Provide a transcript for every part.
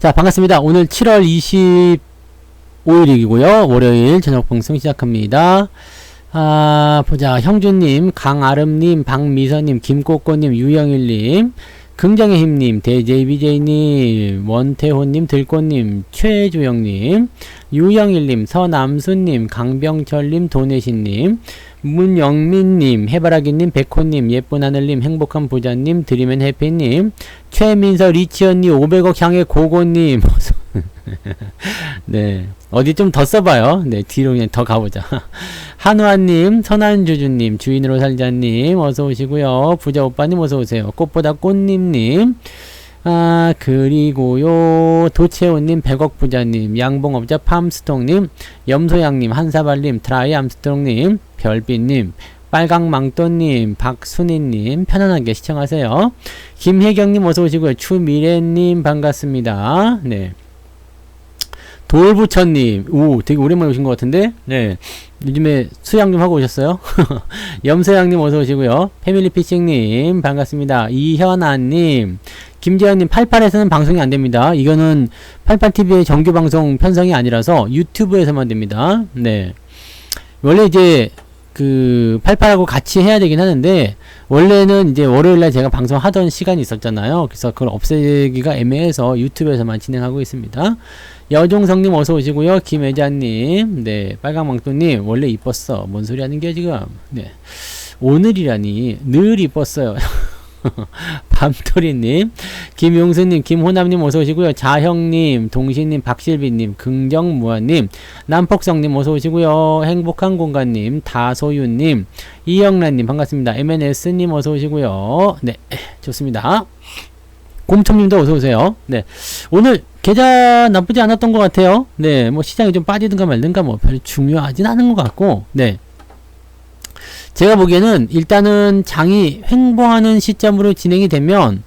자, 반갑습니다. 오늘 7월 25일이고요. 월요일 저녁 방송 시작합니다. 보자. 형준님, 강아름님, 박미선님, 김꼬꼬님, 유영일님, 긍정의 힘님, 대제이비제이님, 원태호님, 들꽃님, 최주영님, 유영일님, 서남수님, 강병철님, 도내신님, 문영민님, 해바라기님, 백호님, 예쁜하늘님, 행복한 부자님, 드리면 해피님, 최민서, 리치언님, 500억 향해 고고님. 네. 어디 좀 더 써봐요. 네. 뒤로 그냥 더 가보자. 한우아님, 선한주주님, 주인으로 살자님, 어서오시고요. 부자오빠님, 어서오세요. 꽃보다 꽃님님, 그리고요, 도채호님, 100억 부자님, 양봉업자 팜스통님, 염소양님, 한사발님, 드라이 암스트롱님, 별빛님, 빨강망토님, 박순희님, 편안하게 시청하세요. 김혜경님, 어서오시고요. 추미래님, 반갑습니다. 네. 돌부처님, 되게 오랜만에 오신 것 같은데, 네. 요즘에 수양 좀 하고 오셨어요? 염소양님, 어서오시고요. 패밀리피싱님, 반갑습니다. 이현아님, 김재현님, 88에서는 방송이 안됩니다. 이거는 88TV의 정규방송 편성이 아니라서 유튜브에서만 됩니다. 네. 원래 이제, 88하고 같이 해야 되긴 하는데, 원래는 이제 월요일날 제가 방송하던 시간이 있었잖아요. 그래서 그걸 없애기가 애매해서 유튜브에서만 진행하고 있습니다. 여종성님 어서 오시고요. 김혜자님, 네, 빨강망토님, 원래 이뻤어. 뭔 소리 하는 게 지금? 네, 오늘이라니 늘 이뻤어요. 밤토리님, 김용수님, 김호남님 어서 오시고요. 자형님, 동신님, 박실비님, 긍정무아님, 남폭성님 어서 오시고요. 행복한 공간님, 다소윤님, 이영란님 반갑습니다. MNS님 어서 오시고요. 네, 좋습니다. 곰청님도 어서 오세요. 네, 오늘 계좌 나쁘지 않았던 것 같아요. 네, 뭐 시장이 좀 빠지든가 말든가 뭐 별로 중요하진 않은 것 같고, 네. 제가 보기에는 일단은 장이 횡보하는 시점으로 진행이 되면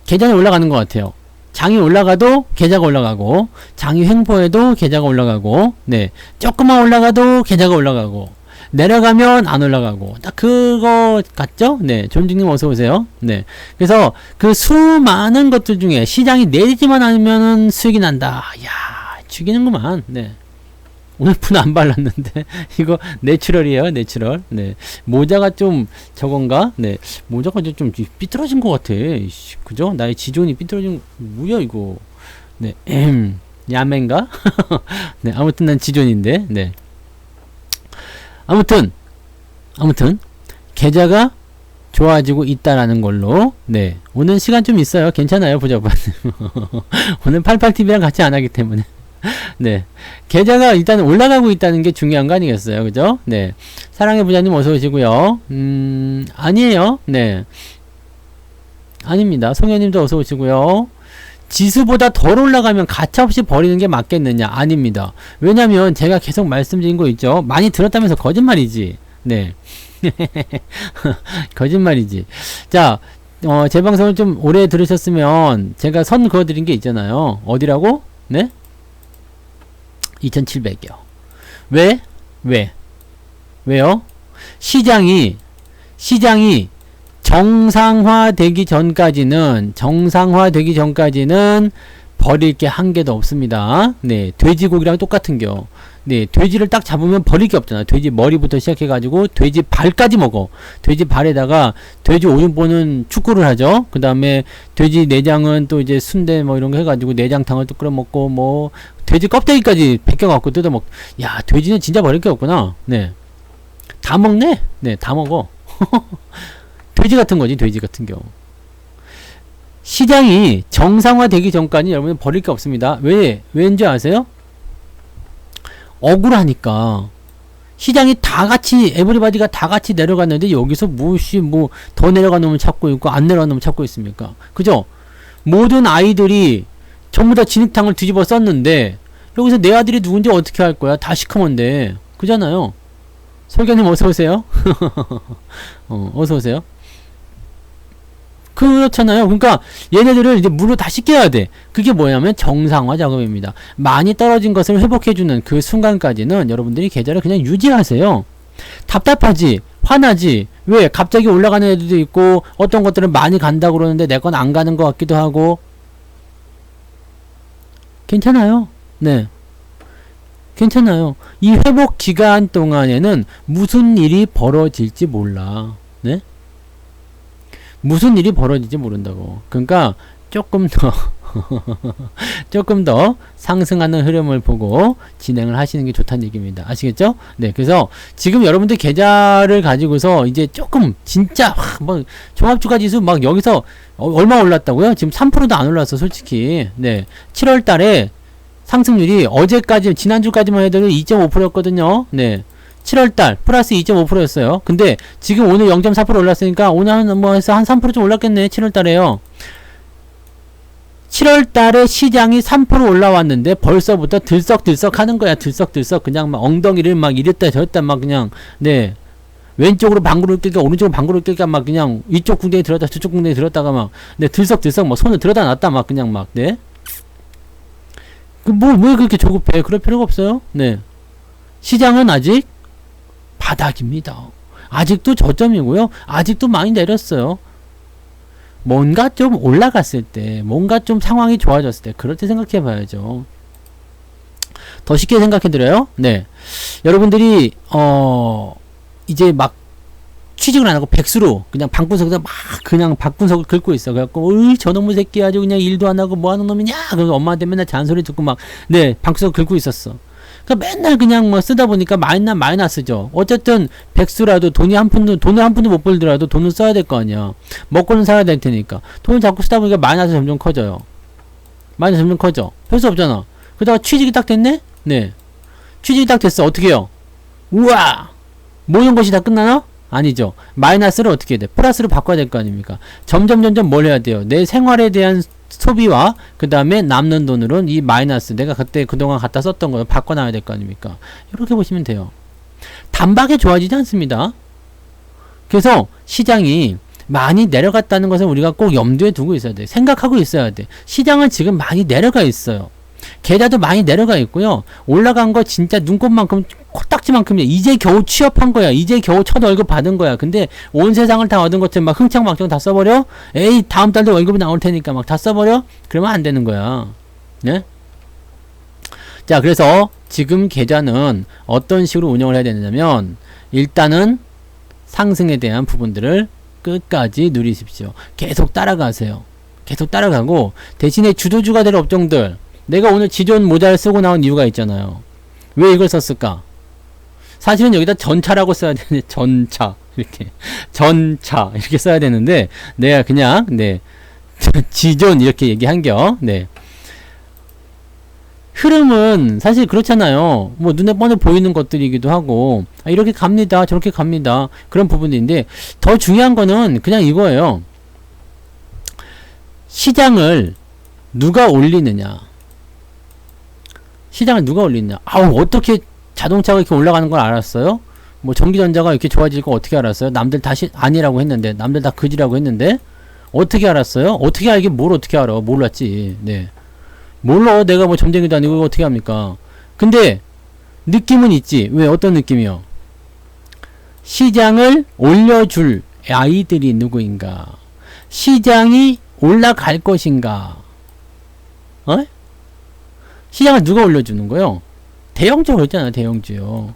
계좌는 올라가는 것 같아요. 장이 올라가도 계좌가 올라가고, 장이 횡보해도 계좌가 올라가고, 네, 조금만 올라가도 계좌가 올라가고, 내려가면 안 올라가고, 딱 그거 같죠? 네, 존중님 어서 오세요. 네, 그래서 그 수많은 것들 중에 시장이 내리지만 않으면은 수익이 난다. 야, 죽이는구만. 네. 오늘 분 안 발랐는데 이거 내추럴이에요. 내추럴. 네, 모자가 좀 저건가? 네, 모자가 좀 삐뚤어진 것 같아. 그죠? 나의 지존이 삐뚤어진. 뭐야 이거? 네, 야맨가? 네, 아무튼 난 지존인데. 네, 아무튼 계좌가 좋아지고 있다라는 걸로. 네, 오늘 시간 좀 있어요. 괜찮아요, 부자분. 오늘 88TV랑 같이 안 하기 때문에. 네, 계좌가 일단 올라가고 있다는 게 중요한 거 아니겠어요, 그죠? 네, 사랑의 부자님 어서 오시고요. 아니에요. 네, 아닙니다. 송현님도 어서 오시고요. 지수보다 덜 올라가면 가차없이 버리는 게 맞겠느냐? 아닙니다. 왜냐면 제가 계속 말씀드린 거 있죠. 많이 들었다면서 거짓말이지. 네, 거짓말이지. 자, 제 방송을 좀 오래 들으셨으면 제가 선 그어드린 게 있잖아요. 어디라고? 네? 2700이요. 왜요? 시장이 정상화되기 전까지는 버릴 게 한 개도 없습니다. 네, 돼지고기랑 똑같은겨. 네, 돼지를 딱 잡으면 버릴 게 없잖아. 돼지 머리부터 시작해가지고 돼지 발까지 먹어. 돼지 발에다가 돼지 오줌보는 축구를 하죠. 그 다음에 돼지 내장은 또 이제 순대 뭐 이런 거 해가지고 내장탕을 또 끓여 먹고, 뭐 돼지 껍데기까지 벗겨갖고 뜯어먹. 야, 돼지는 진짜 버릴 게 없구나. 네, 다 먹네. 네, 다 먹어. 돼지 같은 거지, 돼지 같은 경우. 시장이 정상화되기 전까지 여러분 버릴 게 없습니다. 왠지 아세요? 억울하니까. 시장이 다 같이, 에브리바디가 다 같이 내려갔는데 여기서 더 내려간 놈을 찾고 있고 안 내려간 놈을 찾고 있습니까? 그죠? 모든 아이들이 전부 다 진흙탕을 뒤집어 썼는데 여기서 내 아들이 누군지 어떻게 할 거야? 다 시커먼데. 그잖아요. 설교님 어서오세요. 어서오세요. 그렇잖아요. 그러니까 얘네들을 이제 물로 다 씻겨야 돼. 그게 뭐냐면 정상화 작업입니다. 많이 떨어진 것을 회복해주는 그 순간까지는 여러분들이 계좌를 그냥 유지하세요. 답답하지, 화나지. 왜? 갑자기 올라가는 애들도 있고 어떤 것들은 많이 간다고 그러는데 내 건 안 가는 것 같기도 하고. 괜찮아요. 네. 괜찮아요. 이 회복 기간 동안에는 무슨 일이 벌어질지 몰라. 네? 무슨 일이 벌어질지 모른다고. 그러니까 조금 더 조금 더 상승하는 흐름을 보고 진행을 하시는 게 좋다는 얘기입니다. 아시겠죠? 네, 그래서 지금 여러분들 계좌를 가지고서 이제 조금 진짜 뭐 종합주가 지수 막 여기서 얼마 올랐다고요? 지금 3%도 안 올랐어, 솔직히. 네, 7월 달에 상승률이 어제까지 지난주까지만 해도 2.5%였거든요. 네. 7월달 플러스 2.5%였어요. 근데 지금 오늘 0.4% 올랐으니까 오늘 뭐 해서 한 3% 좀 올랐겠네. 7월달에요. 7월달에 시장이 3% 올라왔는데 벌써부터 들썩들썩 하는 거야. 들썩들썩 그냥 막 엉덩이를 막 이랬다 저랬다 막 그냥 네 왼쪽으로 방구를 낄까 오른쪽으로 방구를 낄까 막 그냥 이쪽 궁뎅이 들었다 저쪽 궁뎅이 들었다가 막 네 들썩들썩 막 손을 들어다 놨다 막 그냥 막 네 그 뭐 왜 그렇게 조급해? 그럴 필요가 없어요. 네 시장은 아직 바닥입니다. 아직도 저점이고요. 아직도 많이 내렸어요. 뭔가 좀 올라갔을 때, 뭔가 좀 상황이 좋아졌을 때, 그럴 때 생각해 봐야죠. 더 쉽게 생각해 드려요. 네. 여러분들이, 이제 막 취직을 안 하고 백수로 그냥 방구석에서 막 그냥 방구석을 긁고 있어. 그래갖고, 어이, 저놈의 새끼 아주 그냥 일도 안 하고 뭐 하는 놈이냐? 그래서 엄마한테 맨날 잔소리 듣고 막, 네, 방구석 긁고 있었어. 그러니까 맨날 그냥 뭐 쓰다 보니까 마이너스죠. 어쨌든 백수라도 돈을 한 푼도 못 벌더라도 돈을 써야 될 거 아니야. 먹고는 살아야 될 테니까. 돈을 자꾸 쓰다 보니까 마이너스 점점 커져요. 마이너스 점점 커져. 별 수 없잖아. 그러다가 취직이 딱 됐네? 네. 취직이 딱 됐어. 어떻게 해요? 우와! 모든 것이 다 끝나나? 아니죠. 마이너스를 어떻게 해야 돼? 플러스로 바꿔야 될 거 아닙니까? 점점 뭘 해야 돼요? 내 생활에 대한 소비와 그 다음에 남는 돈으로는 이 마이너스 내가 그때 그동안 갖다 썼던 걸 바꿔놔야 될 거 아닙니까? 이렇게 보시면 돼요. 단박에 좋아지지 않습니다. 그래서 시장이 많이 내려갔다는 것을 우리가 꼭 염두에 두고 있어야 돼. 생각하고 있어야 돼. 시장은 지금 많이 내려가 있어요. 계좌도 많이 내려가 있고요. 올라간 거 진짜 눈곱만큼 코딱지만큼이야. 이제 겨우 취업한 거야. 이제 겨우 첫 월급 받은 거야. 근데 온 세상을 다 얻은 것처럼 막 흥청망청 다 써버려? 에이 다음 달도 월급이 나올 테니까 막 다 써버려? 그러면 안 되는 거야. 네? 자 그래서 지금 계좌는 어떤 식으로 운영을 해야 되냐면 일단은 상승에 대한 부분들을 끝까지 누리십시오. 계속 따라가세요. 계속 따라가고 대신에 주도주가 될 업종들 내가 오늘 지존 모자를 쓰고 나온 이유가 있잖아요. 왜 이걸 썼을까? 사실은 여기다 전차라고 써야 되는데 전차 이렇게 써야 되는데 내가 그냥 네 지존 이렇게 얘기한겨. 네 흐름은 사실 그렇잖아요. 뭐 눈에 뻔히 보이는 것들이기도 하고 이렇게 갑니다 저렇게 갑니다 그런 부분인데 더 중요한 거는 그냥 이거예요. 시장을 누가 올리느냐. 시장을 누가 올리느냐. 아우 어떻게 자동차가 이렇게 올라가는 걸 알았어요? 뭐 전기전자가 이렇게 좋아질 거 어떻게 알았어요? 남들 다시 아니라고 했는데 남들 다 그지라고 했는데 어떻게 알았어요? 어떻게 알긴 뭘 어떻게 알아? 몰랐지. 네 몰라. 내가 뭐 점쟁이도 아니고 이거 어떻게 합니까? 근데 느낌은 있지. 왜 어떤 느낌이요? 시장을 올려줄 아이들이 누구인가? 시장이 올라갈 것인가? 어? 시장을 누가 올려주는 거요? 대형주가 있잖아요. 대형주요.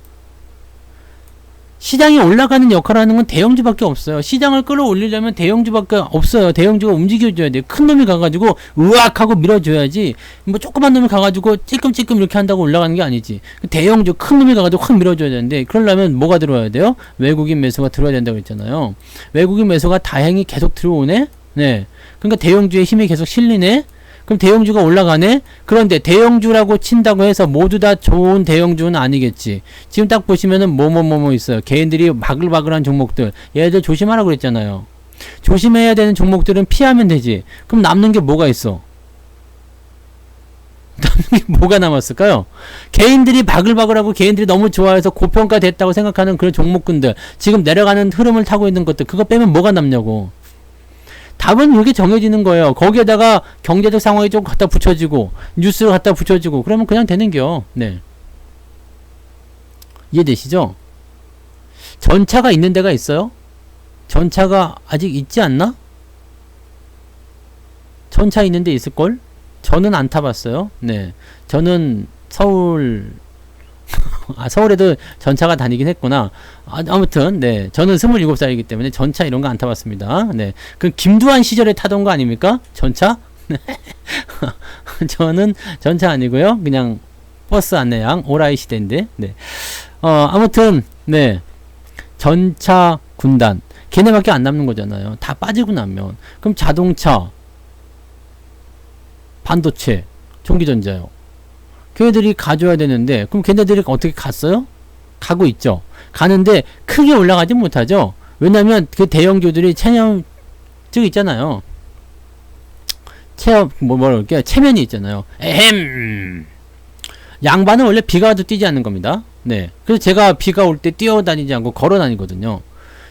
시장이 올라가는 역할을 하는 건 대형주밖에 없어요. 시장을 끌어올리려면 대형주밖에 없어요. 대형주가 움직여줘야 돼요. 큰 놈이 가가지고 으악 하고 밀어줘야지. 뭐 조그만 놈이 가가지고 찔끔찔끔 이렇게 한다고 올라가는 게 아니지. 대형주 큰 놈이 가가지고 확 밀어줘야 되는데 그러려면 뭐가 들어와야 돼요? 외국인 매수가 들어와야 된다고 했잖아요. 외국인 매수가 다행히 계속 들어오네? 네. 그러니까 대형주의 힘이 계속 실리네? 그럼 대형주가 올라가네? 그런데 대형주라고 친다고 해서 모두 다 좋은 대형주는 아니겠지. 지금 딱 보시면은 뭐뭐 있어요. 개인들이 바글바글한 종목들. 얘들 조심하라고 그랬잖아요. 조심해야 되는 종목들은 피하면 되지. 그럼 남는 게 뭐가 있어? 남는 게 뭐가 남았을까요? 개인들이 바글바글하고 개인들이 너무 좋아해서 고평가됐다고 생각하는 그런 종목군들. 지금 내려가는 흐름을 타고 있는 것들. 그거 빼면 뭐가 남냐고. 답은 이렇게 정해지는 거예요. 거기에다가 경제적 상황이 좀 갖다 붙여지고 뉴스를 갖다 붙여지고 그러면 그냥 되는겨. 네. 이해되시죠? 전차가 있는 데가 있어요? 전차가 아직 있지 않나? 전차 있는 데 있을걸? 저는 안 타봤어요. 네. 저는 서울, 서울에도 전차가 다니긴 했구나. 아무튼, 네. 저는 27살이기 때문에 전차 이런 거 안 타봤습니다. 네. 그 김두한 시절에 타던 거 아닙니까? 전차? 저는 전차 아니고요. 그냥 버스 안내양 오라이 시대인데. 네. 아무튼, 네. 전차 군단. 걔네밖에 안 남는 거잖아요. 다 빠지고 나면. 그럼 자동차, 반도체, 전기전자요. 걔네들이 가져야 되는데, 그럼 걔네들이 어떻게 갔어요? 가고 있죠. 가는데 크게 올라가지 못하죠. 왜냐면 그 대형주들이 체념, 즉 있잖아요. 뭐랄게, 체면이 있잖아요. 에헴. 양반은 원래 비가 와도 뛰지 않는 겁니다. 네. 그래서 제가 비가 올 때 뛰어다니지 않고 걸어 다니거든요.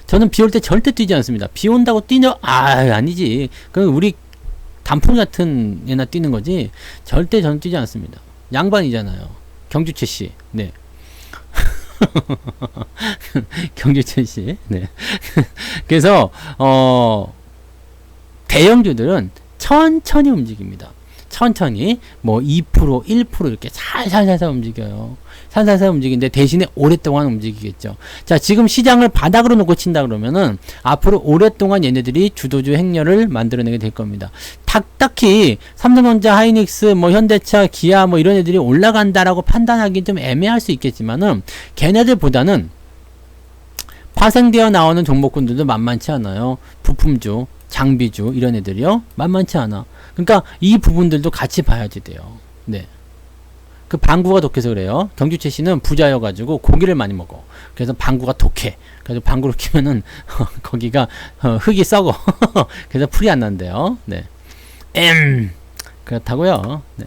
저는 비 올 때 절대 뛰지 않습니다. 비 온다고 뛰냐? 아니지. 그 우리 단풍 같은 애나 뛰는 거지. 절대 저는 뛰지 않습니다. 양반이잖아요. 경주채 씨. 네. 경주채 씨. 네. 그래서 대형주들은 천천히 움직입니다. 천천히 뭐 2%, 1% 이렇게 살살살살 움직여요. 살살살 움직이는데 대신에 오랫동안 움직이겠죠. 자, 지금 시장을 바닥으로 놓고 친다 그러면은 앞으로 오랫동안 얘네들이 주도주 행렬을 만들어내게 될 겁니다. 딱히 삼성전자, 하이닉스, 뭐 현대차, 기아 뭐 이런 애들이 올라간다라고 판단하기 좀 애매할 수 있겠지만은 걔네들보다는 파생되어 나오는 종목군들도 만만치 않아요. 부품주, 장비주 이런 애들이요. 만만치 않아. 그러니까 이 부분들도 같이 봐야지 돼요. 네. 그 방구가 독해서 그래요. 경주채 씨는 부자여가지고 고기를 많이 먹어. 그래서 방구가 독해. 그래서 방구를 키면은 거기가 흙이 썩어. 그래서 풀이 안 난대요. 네. 그렇다고요. 네.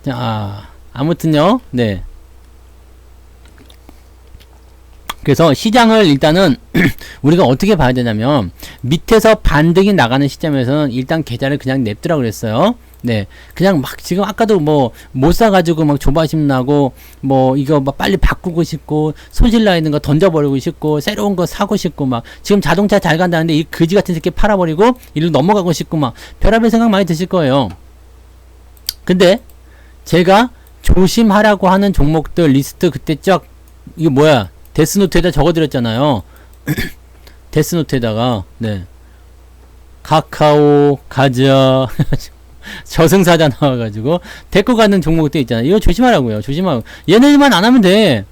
자, 아무튼요. 네. 그래서 시장을 일단은 우리가 어떻게 봐야 되냐면 밑에서 반등이 나가는 시점에서는 일단 계좌를 그냥 냅두라 그랬어요. 네. 그냥 막 지금 아까도 뭐 못 사가지고 막 조바심 나고 뭐 이거 막 빨리 바꾸고 싶고 손실 나 있는 거 던져버리고 싶고 새로운 거 사고 싶고 막 지금 자동차 잘 간다는데 이 거지 같은 새끼 팔아버리고 이리로 넘어가고 싶고 막 별의별 생각 많이 드실 거예요. 근데 제가 조심하라고 하는 종목들 리스트 그때 쫙 이게 뭐야 데스노트에다 적어드렸잖아요. 데스노트에다가 네 카카오 가자 저승사자 나와가지고 데리고 가는 종목들 있잖아요. 이거 조심하라고요. 조심하고 얘네들만 안 하면 돼.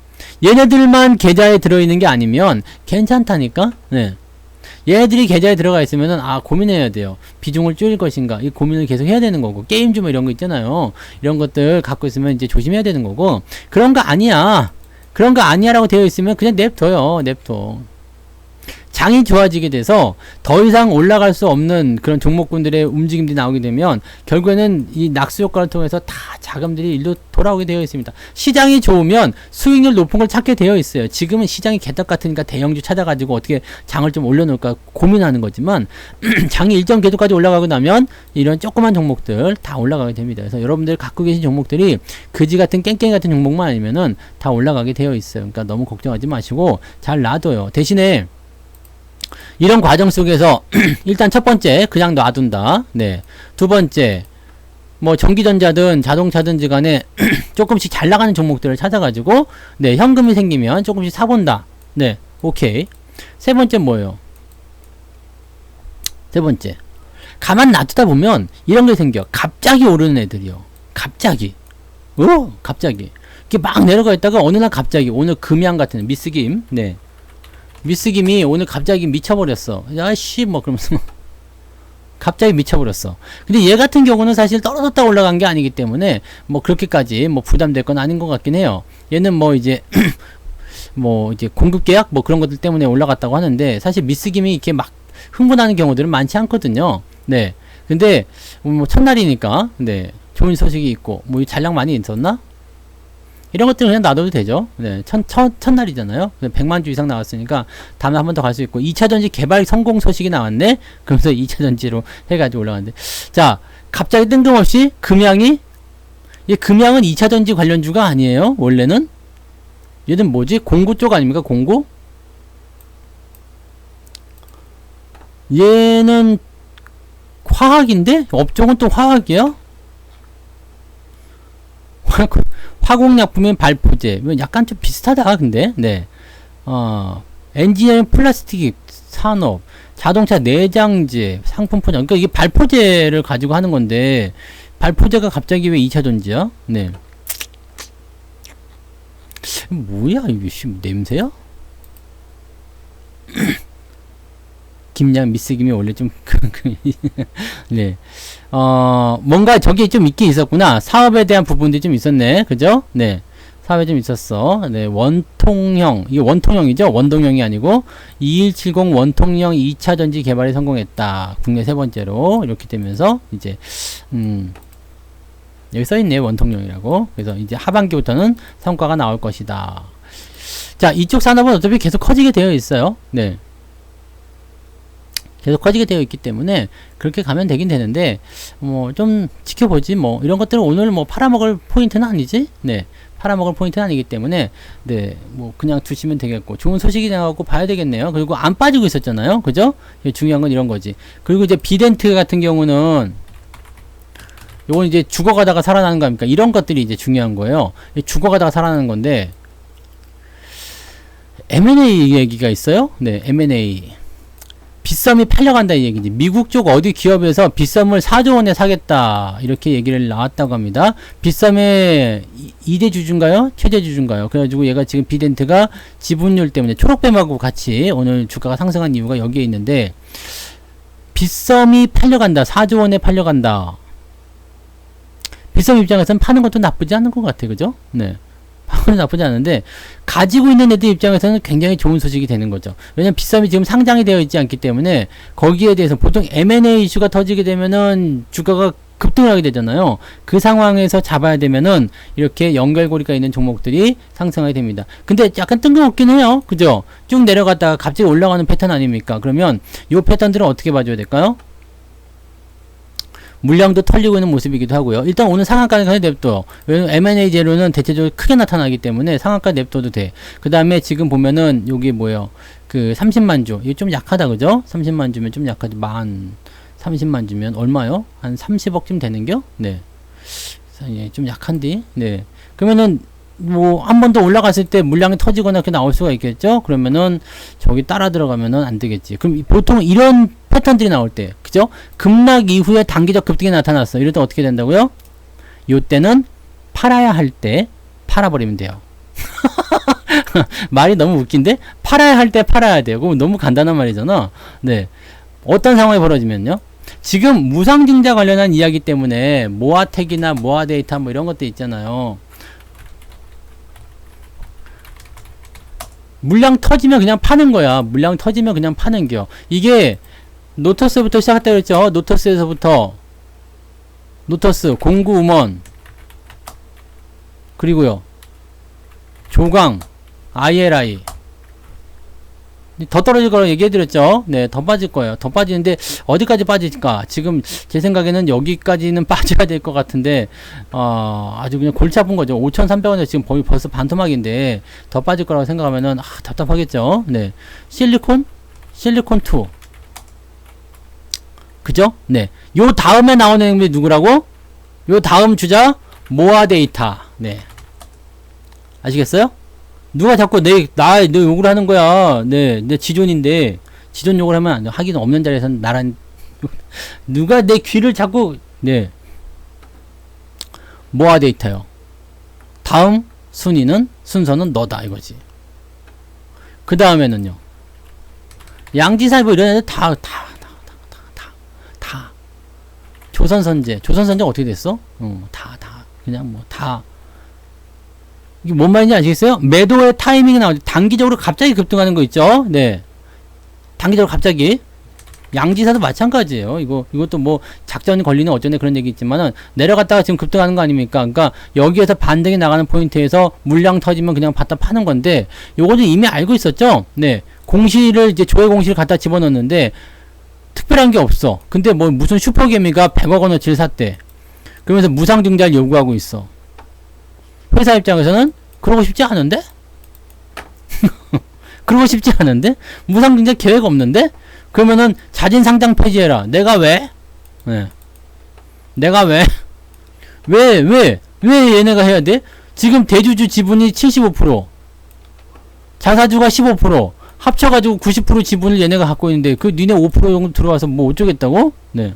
얘네들만 계좌에 들어있는 게 아니면 괜찮다니까. 네. 얘네들이 계좌에 들어가 있으면은 고민해야 돼요. 비중을 줄일 것인가 이 고민을 계속 해야 되는 거고 게임주 뭐 이런 거 있잖아요. 이런 것들 갖고 있으면 이제 조심해야 되는 거고 그런 거 아니야. 그런 거 아니야라고 되어 있으면 그냥 냅둬요. 냅둬. 장이 좋아지게 돼서 더 이상 올라갈 수 없는 그런 종목군들의 움직임들이 나오게 되면 결국에는 이 낙수 효과를 통해서 다 자금들이 일로 돌아오게 되어 있습니다. 시장이 좋으면 수익률 높은 걸 찾게 되어 있어요. 지금은 시장이 개떡 같으니까 대형주 찾아가지고 어떻게 장을 좀 올려놓을까 고민하는 거지만 장이 일정 궤도까지 올라가고 나면 이런 조그만 종목들 다 올라가게 됩니다. 그래서 여러분들 갖고 계신 종목들이 그지 같은 깽깽이 같은 종목만 아니면은 다 올라가게 되어 있어요. 그러니까 너무 걱정하지 마시고 잘 놔둬요. 대신에 이런 과정 속에서 일단 첫 번째 그냥 놔둔다. 네. 두 번째 뭐 전기전자든 자동차든지 간에 조금씩 잘 나가는 종목들을 찾아가지고 네 현금이 생기면 조금씩 사본다. 네. 오케이. 세 번째 뭐예요? 세 번째 가만 놔두다 보면 이런 게 생겨. 갑자기 오르는 애들이요. 갑자기 갑자기 이렇게 막 내려가 있다가 어느 날 갑자기 오늘 금양 같은 미스김 네 미스김이 오늘 갑자기 미쳐버렸어. 야씨 뭐 그러면서 갑자기 미쳐버렸어. 근데 얘 같은 경우는 사실 떨어졌다 올라간 게 아니기 때문에 뭐 그렇게까지 뭐 부담될 건 아닌 것 같긴 해요. 얘는 뭐 이제 뭐 이제 공급 계약 뭐 그런 것들 때문에 올라갔다고 하는데 사실 미스김이 이렇게 막 흥분하는 경우들은 많지 않거든요. 네. 근데 뭐 첫날이니까 네 좋은 소식이 있고 뭐 잔량 많이 있었나? 이런 것들은 그냥 놔둬도 되죠. 네, 첫날이잖아요. 100만주 이상 나왔으니까 다음에 한 번 더 갈 수 있고 2차전지 개발 성공 소식이 나왔네. 그러면서 2차전지로 해가지고 올라갔는데 자 갑자기 뜬금없이 금양이 금양은 2차전지 관련주가 아니에요. 원래는 얘는 뭐지? 공구 쪽 아닙니까? 공구? 얘는 화학인데? 업종은 또 화학이야? 화공약품인 발포제. 약간 좀 비슷하다, 근데. 네. 엔지니어링 플라스틱 산업, 자동차 내장재, 상품 포장. 그러니까 이게 발포제를 가지고 하는 건데, 발포제가 갑자기 왜 2차 전지야? 네. 뭐야, 이게, 냄새야? 김양 미스김이 원래 좀, 네. 뭔가 저기 좀 있긴 있었구나. 사업에 대한 부분들이 좀 있었네. 그죠? 네. 사업에 좀 있었어. 네. 원통형. 이게 원통형이죠? 원동형이 아니고, 2170 원통형 2차 전지 개발에 성공했다. 국내 세 번째로. 이렇게 되면서, 이제, 여기 써있네. 원통형이라고. 그래서 이제 하반기부터는 성과가 나올 것이다. 자, 이쪽 산업은 어차피 계속 커지게 되어 있어요. 네. 계속 커지게 되어 있기 때문에 그렇게 가면 되긴 되는데 뭐 좀 지켜보지 뭐 이런 것들은 오늘 뭐 팔아먹을 포인트는 아니지. 네, 팔아먹을 포인트는 아니기 때문에 네, 뭐 그냥 두시면 되겠고 좋은 소식이 나와갖고 봐야 되겠네요. 그리고 안 빠지고 있었잖아요, 그죠? 중요한 건 이런 거지. 그리고 이제 비덴트 같은 경우는 요건 이제 죽어가다가 살아나는 거 아닙니까? 이런 것들이 이제 중요한 거예요. 죽어가다가 살아나는 건데 M&A 얘기가 있어요. 네, M&A. 빗썸이 팔려간다 이 얘기지. 미국 쪽 어디 기업에서 빗썸을 4조 원에 사겠다 이렇게 얘기를 나왔다고 합니다. 빗썸의 2대 주주인가요? 최대 주주인가요? 그래가지고 얘가 지금 비덴트가 지분율 때문에 초록뱀하고 같이 오늘 주가가 상승한 이유가 여기에 있는데 빗썸이 팔려간다. 4조 원에 팔려간다. 빗썸 입장에서는 파는 것도 나쁘지 않은 것 같아. 그죠? 네. 나쁘지 않은데 가지고 있는 애들 입장에서는 굉장히 좋은 소식이 되는 거죠. 왜냐면 빗썸이 지금 상장이 되어 있지 않기 때문에 거기에 대해서 보통 M&A 이슈가 터지게 되면은 주가가 급등을 하게 되잖아요. 그 상황에서 잡아야 되면은 이렇게 연결고리가 있는 종목들이 상승하게 됩니다. 근데 약간 뜬금없긴 해요. 그죠? 쭉 내려갔다가 갑자기 올라가는 패턴 아닙니까? 그러면 이 패턴들은 어떻게 봐줘야 될까요? 물량도 털리고 있는 모습이기도 하고요. 일단 오늘 상한가는 그냥 냅둬요. 왜냐면 M&A 재료는 대체적으로 크게 나타나기 때문에 상한가 냅둬도 돼. 그 다음에 지금 보면은 여기 뭐예요? 그 30만 주. 이거 좀 약하다 그죠? 30만 주면 좀 약하지. 30만 주면 얼마요? 한 30억쯤 되는겨? 네. 예, 좀 약한데. 네. 그러면은 뭐 한 번 더 올라갔을 때 물량이 터지거나 이렇게 나올 수가 있겠죠? 그러면은 저기 따라 들어가면은 안 되겠지. 그럼 보통 이런 패턴들이 나올 때, 그죠? 급락 이후에 단기적 급등이 나타났어. 이럴 때 어떻게 된다고요? 요때는 팔아야 할 때 팔아버리면 돼요. 말이 너무 웃긴데? 팔아야 할 때 팔아야 돼요. 그럼 너무 간단한 말이잖아. 네. 어떤 상황이 벌어지면요? 지금 무상증자 관련한 이야기 때문에 모아텍이나 모아데이터 뭐 이런 것들 있잖아요. 물량 터지면 그냥 파는 거야. 물량 터지면 그냥 파는 겨. 이게 노터스부터 시작했다 그랬죠. 노터스에서부터 노터스, 공구음원 그리고요 조강, ILI 더 떨어질 거라고 얘기해드렸죠. 네, 더 빠질 거예요. 더 빠지는데 어디까지 빠질까? 지금 제 생각에는 여기까지는 빠져야 될 것 같은데 아주 그냥 골치 아픈 거죠. 5,300원에 지금 거의 벌써 반토막인데 더 빠질 거라고 생각하면은 답답하겠죠. 네, 실리콘2 그죠? 네, 요 다음에 나오는 게 누구라고? 요 다음 주자 모아데이터. 네, 아시겠어요? 누가 자꾸 나 욕을 하는 거야. 네, 내 지존인데, 지존 욕을 하면 안 돼. 하기는 없는 자리에서 나란, 누가 내 귀를 자꾸, 네. 모아 데이터요. 다음 순서는 너다, 이거지. 그 다음에는요. 양지살보 이런 애들 다. 조선선제 어떻게 됐어? 그냥 뭐, 이게 뭔 말인지 아시겠어요? 매도의 타이밍이 나오죠. 단기적으로 갑자기 급등하는 거 있죠? 네. 단기적으로 갑자기. 양지사도 마찬가지예요. 이것도 뭐 작전이 걸리는 어쩌네 그런 얘기 있지만은 내려갔다가 지금 급등하는 거 아닙니까? 그러니까 여기에서 반등이 나가는 포인트에서 물량 터지면 그냥 갖다 파는 건데 요거는 이미 알고 있었죠? 네. 공시를 이제 조회 공시를 갖다 집어넣는데 특별한 게 없어. 근데 뭐 무슨 슈퍼개미가 100억 원어치를 샀대. 그러면서 무상증자를 요구하고 있어. 회사 입장에서는 그러고 싶지 않은데? 그러고 싶지 않은데? 무상증자 계획 없는데? 그러면은 자진 상장 폐지해라. 내가 왜? 네. 내가 왜? 왜 얘네가 해야 돼? 지금 대주주 지분이 75%, 자사주가 15%, 합쳐가지고 90% 지분을 얘네가 갖고 있는데, 그 니네 5% 정도 들어와서 뭐 어쩌겠다고? 네.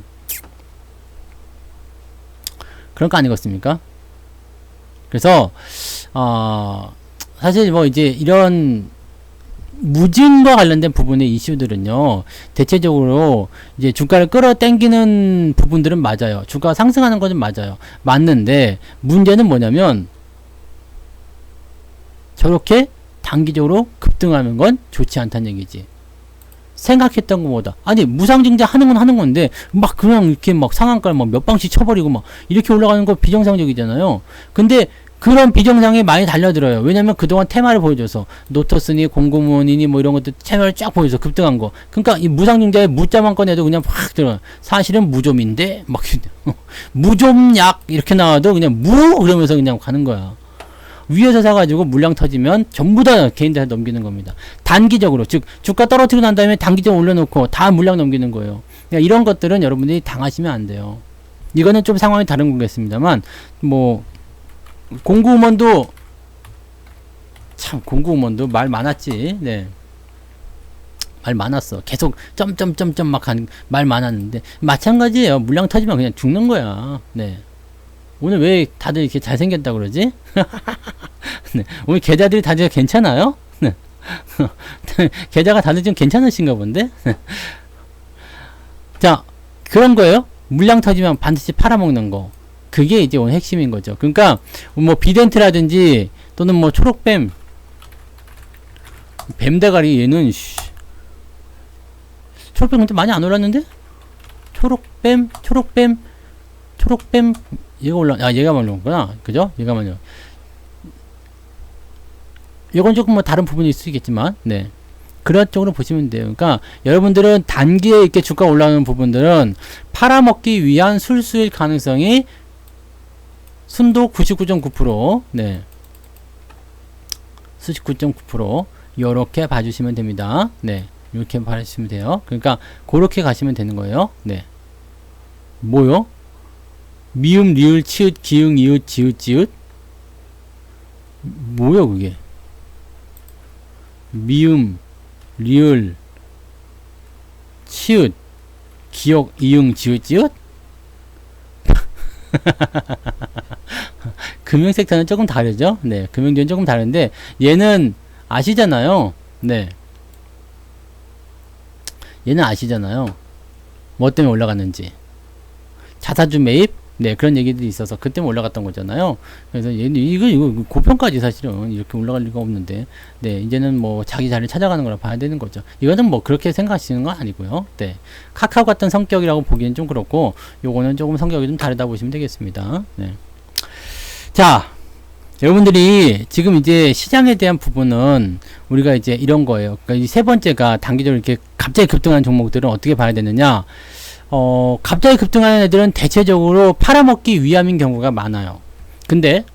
그런 거 아니겠습니까? 그래서, 사실 뭐 이제 이런 무진과 관련된 부분의 이슈들은요, 대체적으로 이제 주가를 끌어당기는 부분들은 맞아요. 주가가 상승하는 것은 맞아요. 맞는데, 문제는 뭐냐면, 저렇게 단기적으로 급등하는 건 좋지 않다는 얘기지. 생각했던 것보다. 아니, 무상증자 하는 건 하는 건데, 막 그냥 이렇게 막 상한가를 막 몇 방씩 쳐버리고 막 이렇게 올라가는 거 비정상적이잖아요. 근데 그런 비정상에 많이 달려들어요. 왜냐면 그동안 테마를 보여줘서 노터스니 공구문이니 뭐 이런 것들 테마를 쫙 보여줘서 급등한 거. 그러니까 이 무상증자의 무자만 꺼내도 그냥 확 들어요. 사실은 무좀인데 막 무좀약 이렇게 나와도 그냥 무 그러면서 그냥 가는 거야. 위에서 사가지고 물량 터지면 전부 다 개인들한테 넘기는 겁니다. 단기적으로, 즉 주가 떨어뜨리고 난 다음에 단기적으로 올려놓고 다 물량 넘기는 거예요. 그러니까 이런 것들은 여러분들이 당하시면 안 돼요. 이거는 좀 상황이 다른 거겠습니다만, 뭐 공구먼도 참, 공구먼도 말 많았지. 네, 말 많았어. 계속 점점점점 막 한 말 많았는데 마찬가지예요. 물량 터지면 그냥 죽는 거야. 네. 오늘 왜 다들 이렇게 잘생겼다 그러지? 네. 오늘 계좌들이 다들 괜찮아요? 네. 계좌가 다들 좀 괜찮으신가 본데? 자, 그런 거예요. 물량 터지면 반드시 팔아먹는 거. 그게 이제 오늘 핵심인 거죠. 그러니까 뭐 비덴트라든지 또는 뭐 초록뱀, 뱀대가리 얘는 초록뱀 근데 많이 안 올랐는데? 초록뱀 얘가 얘가 올라온구나. 그죠? 얘가 말려. 이건 조금 뭐 다른 부분이 있을 수 있겠지만, 네. 그런 쪽으로 보시면 돼요. 그러니까 여러분들은 단기에 이렇게 주가 올라오는 부분들은 팔아먹기 위한 술수일 가능성이 순도 99.9%, 네. 99.9% 요렇게 봐주시면 됩니다. 네. 이렇게 봐주시면 돼요. 그러니까 그렇게 가시면 되는 거예요. 네. 뭐요? 미음, 리을, 치읓, 기응, 이읒, 지읒, 지읒? 뭐야 그게? 미음, 리을, 치읓, 기역, 이응, 지읒, 지읒? 금융섹터는 조금 다르죠? 네, 금융주는 조금 다른데 얘는 아시잖아요. 네, 얘는 아시잖아요. 뭐 때문에 올라갔는지. 자사주 매입? 네, 그런 얘기들이 있어서 그때 올라갔던 거잖아요. 그래서 얘는 이거 고평가지 사실은. 이렇게 올라갈 리가 없는데. 네, 이제는 뭐 자기 자리를 찾아가는 거라 봐야 되는 거죠. 이거는 뭐 그렇게 생각하시는 건 아니고요. 네. 카카오 같은 성격이라고 보기엔 좀 그렇고, 요거는 조금 성격이 좀 다르다 보시면 되겠습니다. 네. 자, 여러분들이 지금 이제 시장에 대한 부분은 우리가 이제 이런 거예요. 그러니까 이 세 번째가 단기적으로 이렇게 갑자기 급등하는 종목들은 어떻게 봐야 되느냐. 갑자기 급등하는 애들은 대체적으로 팔아먹기 위함인 경우가 많아요. 근데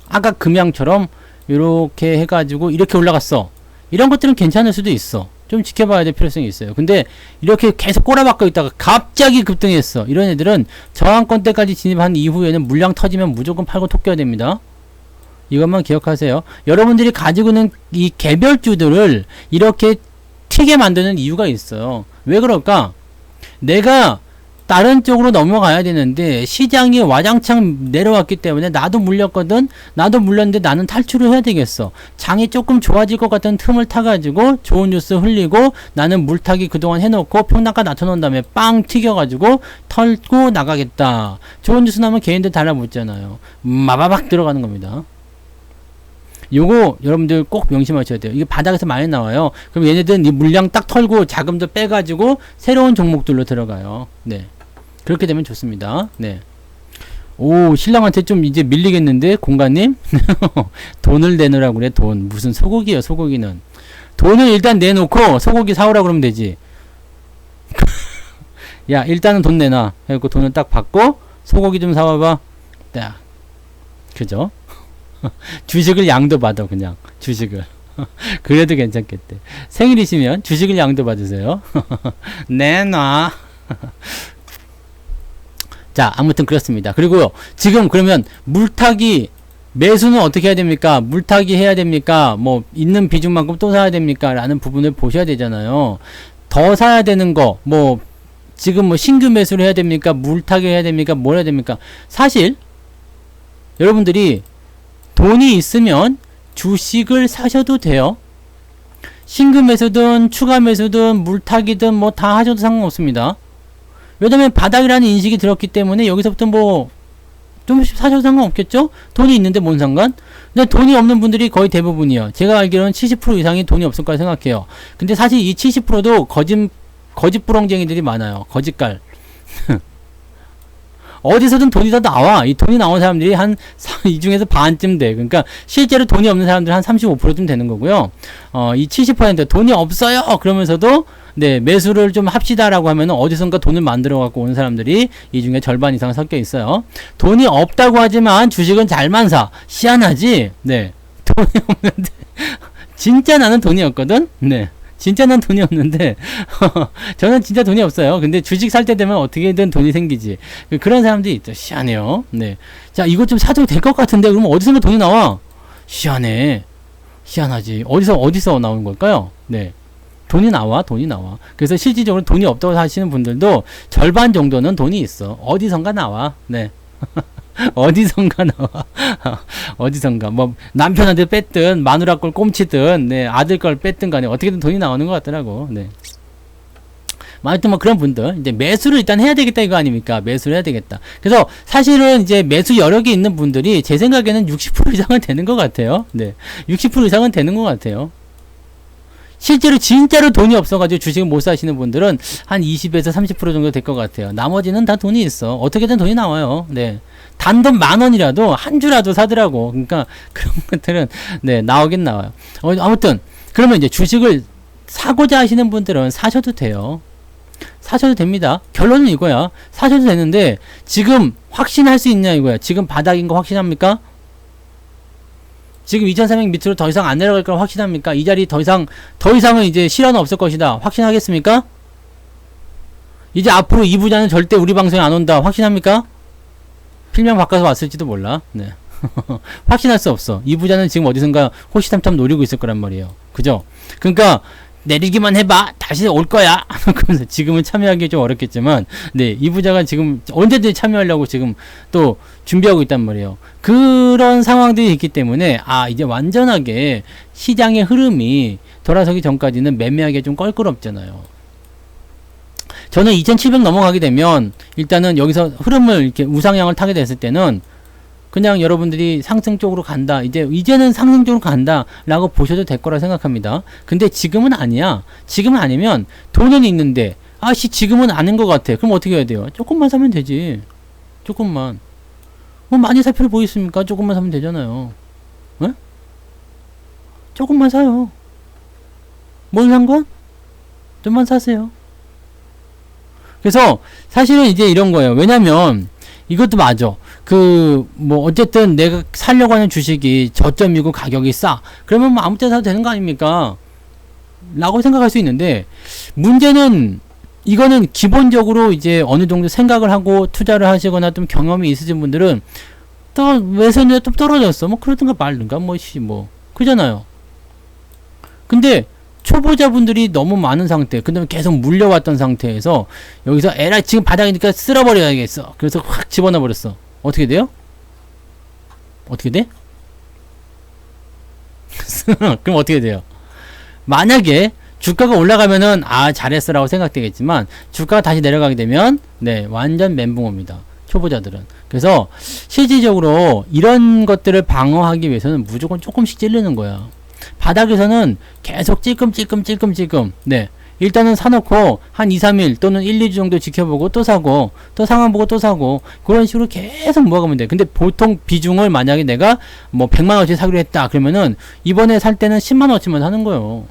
아까 금양처럼 이렇게 해가지고 이렇게 올라갔어. 이런 것들은 괜찮을 수도 있어. 좀 지켜봐야 될 필요성이 있어요. 근데 이렇게 계속 꼬라박고 있다가 갑자기 급등했어. 이런 애들은 저항권대까지 진입한 이후에는 물량 터지면 무조건 팔고 톡겨야 됩니다. 이것만 기억하세요. 여러분들이 가지고 있는 이 개별주들을 이렇게 튀게 만드는 이유가 있어요. 왜 그럴까? 내가 다른 쪽으로 넘어가야 되는데 시장이 와장창 내려왔기 때문에 나도 물렸거든. 나도 물렸는데 나는 탈출을 해야 되겠어. 장이 조금 좋아질 것 같은 틈을 타가지고 좋은 뉴스 흘리고 나는 물타기 그동안 해놓고 평단가 낮춰놓은 다음에 빵 튀겨가지고 털고 나가겠다. 좋은 뉴스 나면 개인들 달라붙잖아요. 마바박 들어가는 겁니다. 요거 여러분들 꼭 명심하셔야 돼요. 이게 바닥에서 많이 나와요. 그럼 얘네들은 이 물량 딱 털고 자금도 빼가지고 새로운 종목들로 들어가요. 네. 그렇게 되면 좋습니다. 네. 오, 신랑한테 좀 이제 밀리겠는데, 공가님? 돈을 내놓으라고 그래, 돈. 무슨 소고기요, 소고기는. 돈을 일단 내놓고 소고기 사오라고 그러면 되지. 야, 일단은 돈 내놔. 해갖고 돈을 딱 받고 소고기 좀 사와봐. 딱. 그죠? 주식을 양도 받아, 그냥. 주식을. 그래도 괜찮겠대. 생일이시면 주식을 양도 받으세요. 내놔. 자, 아무튼 그렇습니다. 그리고요, 지금 그러면 물타기, 매수는 어떻게 해야 됩니까? 물타기 해야 됩니까? 뭐, 있는 비중만큼 또 사야 됩니까? 라는 부분을 보셔야 되잖아요. 더 사야 되는 거, 뭐, 지금 뭐 신규 매수를 해야 됩니까? 물타기 해야 됩니까? 뭘 해야 됩니까? 사실, 여러분들이 돈이 있으면 주식을 사셔도 돼요. 신규 매수든 추가 매수든 물타기든 뭐 다 하셔도 상관없습니다. 왜냐면 바닥이라는 인식이 들었기 때문에 여기서부터 뭐 좀씩 사셔도 상관없겠죠? 돈이 있는데 뭔 상관? 근데 돈이 없는 분들이 거의 대부분이요. 제가 알기로는 70% 이상이 돈이 없을 거라 생각해요. 근데 사실 이 70%도 거짓 부렁쟁이들이 많아요. 거짓갈. 어디서든 돈이 다 나와. 이 돈이 나온 사람들이 이 중에서 반쯤 돼. 그러니까 실제로 돈이 없는 사람들은 한 35%쯤 되는 거고요. 이 70% 돈이 없어요. 그러면서도 네, 매수를 좀 합시다라고 하면은 어디선가 돈을 만들어 갖고 온 사람들이 이 중에 절반 이상 섞여 있어요. 돈이 없다고 하지만 주식은 잘만 사. 희한하지? 네. 돈이 없는데. 진짜 나는 돈이 없거든? 네. 진짜 난 돈이 없는데 저는 진짜 돈이 없어요. 근데 주식 살 때 되면 어떻게든 돈이 생기지. 그런 사람들이 있죠. 희한해요. 네. 자, 이것 좀 사도 될 것 같은데 그러면 어디선가 돈이 나와? 희한해. 희한하지. 어디서 나오는 걸까요? 네. 돈이 나와. 그래서 실질적으로 돈이 없다고 하시는 분들도 절반 정도는 돈이 있어. 어디선가 나와. 네. 어디선가 나와. 어디선가 뭐 남편한테 뺐든 마누라 걸 꼼치든 네, 아들 걸 뺐든 간에 어떻게든 돈이 나오는 것 같더라고. 네. 아무튼 뭐 그런 분들 이제 매수를 일단 해야 되겠다 이거 아닙니까? 매수를 해야 되겠다. 그래서 사실은 이제 매수 여력이 있는 분들이 제 생각에는 60% 이상은 되는 것 같아요. 네. 60% 이상은 되는 것 같아요. 실제로 진짜로 돈이 없어가지고 주식을 못 사시는 분들은 한 20에서 30% 정도 될 것 같아요. 나머지는 다 돈이 있어. 어떻게든 돈이 나와요. 네. 단돈 10,000원이라도 한 주라도 사더라고. 그러니까 그런 것들은 네, 나오긴 나와요. 아무튼 그러면 이제 주식을 사고자 하시는 분들은 사셔도 돼요. 사셔도 됩니다. 결론은 이거야. 사셔도 되는데 지금 확신할 수 있냐 이거야. 지금 바닥인 거 확신합니까? 지금 2,300 밑으로 더 이상 안 내려갈 걸 확신합니까? 이 자리 더 이상은 이제 실현은 없을 것이다. 확신하겠습니까? 이제 앞으로 이 부자는 절대 우리 방송에 안 온다. 확신합니까? 필명 바꿔서 왔을지도 몰라. 네. 확신할 수 없어. 이 부자는 지금 어디선가 호시탐탐 노리고 있을 거란 말이에요. 그죠? 그러니까 내리기만 해봐. 다시 올 거야. 그러면서 지금은 참여하기 좀 어렵겠지만, 네, 이 부자가 지금 언제든지 참여하려고 지금 또 준비하고 있단 말이에요. 그런 상황들이 있기 때문에, 이제 완전하게 시장의 흐름이 돌아서기 전까지는 매매하기 좀 껄끄럽잖아요. 저는 2,700 넘어가게 되면, 일단은 여기서 흐름을 이렇게 우상향을 타게 됐을 때는, 그냥 여러분들이 상승 쪽으로 간다. 이제는 상승 쪽으로 간다. 라고 보셔도 될 거라 생각합니다. 근데 지금은 아니야. 지금은 아니면 돈은 있는데, 지금은 아닌 것 같아. 그럼 어떻게 해야 돼요? 조금만 사면 되지. 조금만. 뭐 많이 살 필요 뭐 있습니까? 조금만 사면 되잖아요. 에? 조금만 사요. 뭔 상관? 좀만 사세요. 그래서 사실은 이제 이런 거예요. 왜냐면 이것도 맞아. 어쨌든 내가 살려고 하는 주식이 저점이고 가격이 싸. 그러면 뭐 아무 때나 사도 되는 거 아닙니까? 라고 생각할 수 있는데, 문제는, 이거는 기본적으로 이제 어느 정도 생각을 하고 투자를 하시거나 좀 경험이 있으신 분들은, 또 매수했는데 또 떨어졌어. 뭐 그러든가 말든가, 그잖아요. 근데, 초보자분들이 너무 많은 상태, 그 다음에 계속 물려왔던 상태에서, 여기서 에라이 지금 바닥이니까 쓸어버려야겠어. 그래서 확 집어넣어 버렸어. 어떻게 돼요? 어떻게 돼? 그럼 어떻게 돼요? 만약에 주가가 올라가면은 잘했어라고 생각되겠지만 주가가 다시 내려가게 되면 네, 완전 멘붕입니다. 초보자들은. 그래서 실질적으로 이런 것들을 방어하기 위해서는 무조건 조금씩 찌르는 거야. 바닥에서는 계속 찔끔 네. 일단은 사놓고 한 2, 3일 또는 1, 2주 정도 지켜보고 또 사고 또 상황 보고 또 사고 그런 식으로 계속 모아가면 돼. 근데 보통 비중을 만약에 내가 뭐 100만원어치 사기로 했다 그러면은 이번에 살 때는 10만원어치만 사는 거예요.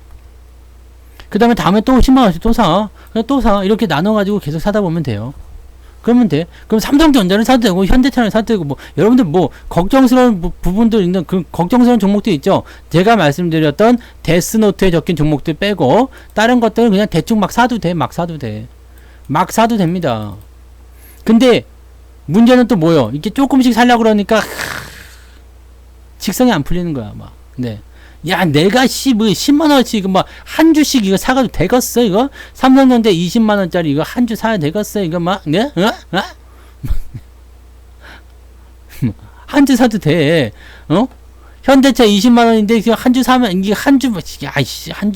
그 다음에 다음에 또 10만원어치 또 사 이렇게 나눠가지고 계속 사다 보면 돼요. 그러면 돼. 그럼 삼성전자를 사도 되고 현대차를 사도 되고 여러분들 걱정스러운 부분들 있는 그 걱정스러운 종목들 있죠. 제가 말씀드렸던 데스노트에 적힌 종목들 빼고 다른 것들은 그냥 대충 막 사도 돼. 막 사도 됩니다. 근데 문제는 또 뭐요? 이렇게 조금씩 살려고 그러니까 직성이 안 풀리는 거야, 막. 네. 야, 내가 뭐 10만원어치 이거 막 한 주씩 이거 사가지고 되겠어, 이거? 삼성전자 20만원짜리 이거 한 주 사야 되겠어, 이거 막, 네? 한 주 사도 돼. 현대차 20만원인데 한 주 사면 이게 한 주, 아이씨, 한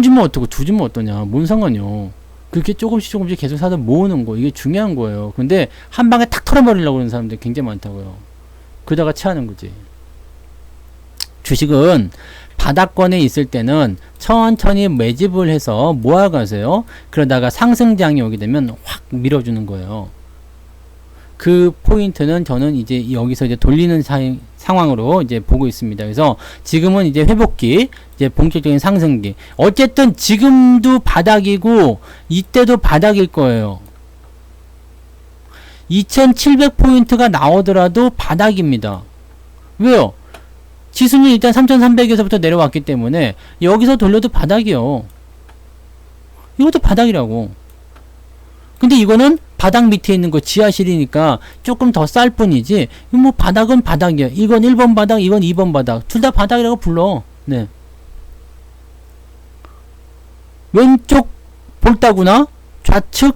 주면 어떠고 두 주면 어떠냐. 뭔 상관이요. 그렇게 조금씩 계속 사다 모으는 거, 이게 중요한 거예요. 근데 한 방에 탁 털어버리려고 하는 사람들 굉장히 많다고요. 그러다가 체하는 거지. 주식은 바닥권에 있을 때는 천천히 매집을 해서 모아가세요. 그러다가 상승장이 오게 되면 확 밀어주는 거예요. 그 포인트는 저는 이제 여기서 이제 돌리는 상황으로 이제 보고 있습니다. 그래서 지금은 이제 회복기, 이제 본격적인 상승기. 어쨌든 지금도 바닥이고 이때도 바닥일 거예요. 2700포인트가 나오더라도 바닥입니다. 왜요? 지수는 일단 3300에서부터 내려왔기 때문에 여기서 돌려도 바닥이요. 이것도 바닥이라고. 근데 이거는 바닥 밑에 있는 거 지하실이니까 조금 더 쌀 뿐이지, 뭐 바닥은 바닥이야. 이건 1번 바닥, 이건 2번 바닥. 둘 다 바닥이라고 불러. 네. 왼쪽 볼따구나 좌측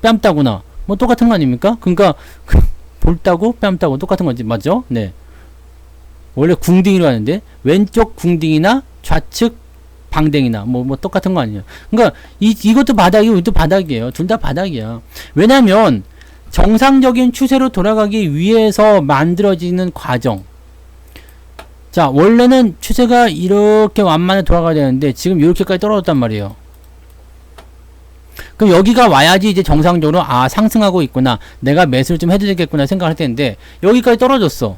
뺨따구나 뭐 똑같은 거 아닙니까? 그러니까 볼따구 뺨따구 똑같은 거지, 맞죠? 네. 원래 궁딩이로 하는데 왼쪽 궁딩이나 좌측 방댕이나 뭐 똑같은 거 아니에요. 그러니까 이것도 바닥이고 이것도 바닥이에요. 둘 다 바닥이야. 왜냐면 정상적인 추세로 돌아가기 위해서 만들어지는 과정. 자, 원래는 추세가 이렇게 완만하게 돌아가야 되는데 지금 이렇게까지 떨어졌단 말이에요. 그럼 여기가 와야지 이제 정상적으로 상승하고 있구나, 내가 매수를 좀 해도 되겠구나 생각할 텐데 여기까지 떨어졌어.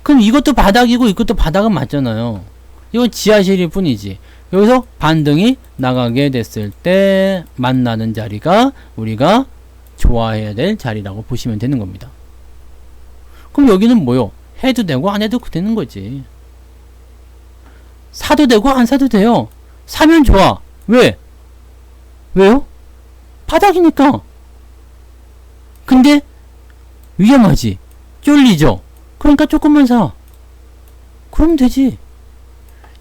그럼 이것도 바닥이고 이것도 바닥은 맞잖아요. 이건 지하실일 뿐이지. 여기서 반등이 나가게 됐을 때 만나는 자리가 우리가 좋아해야 될 자리라고 보시면 되는 겁니다. 그럼 여기는 뭐요? 해도 되고 안 해도 되는 거지. 사도 되고 안 사도 돼요. 사면 좋아. 왜? 왜요? 바닥이니까. 근데 위험하지. 쫄리죠. 그러니까 조금만 사. 그러면 되지.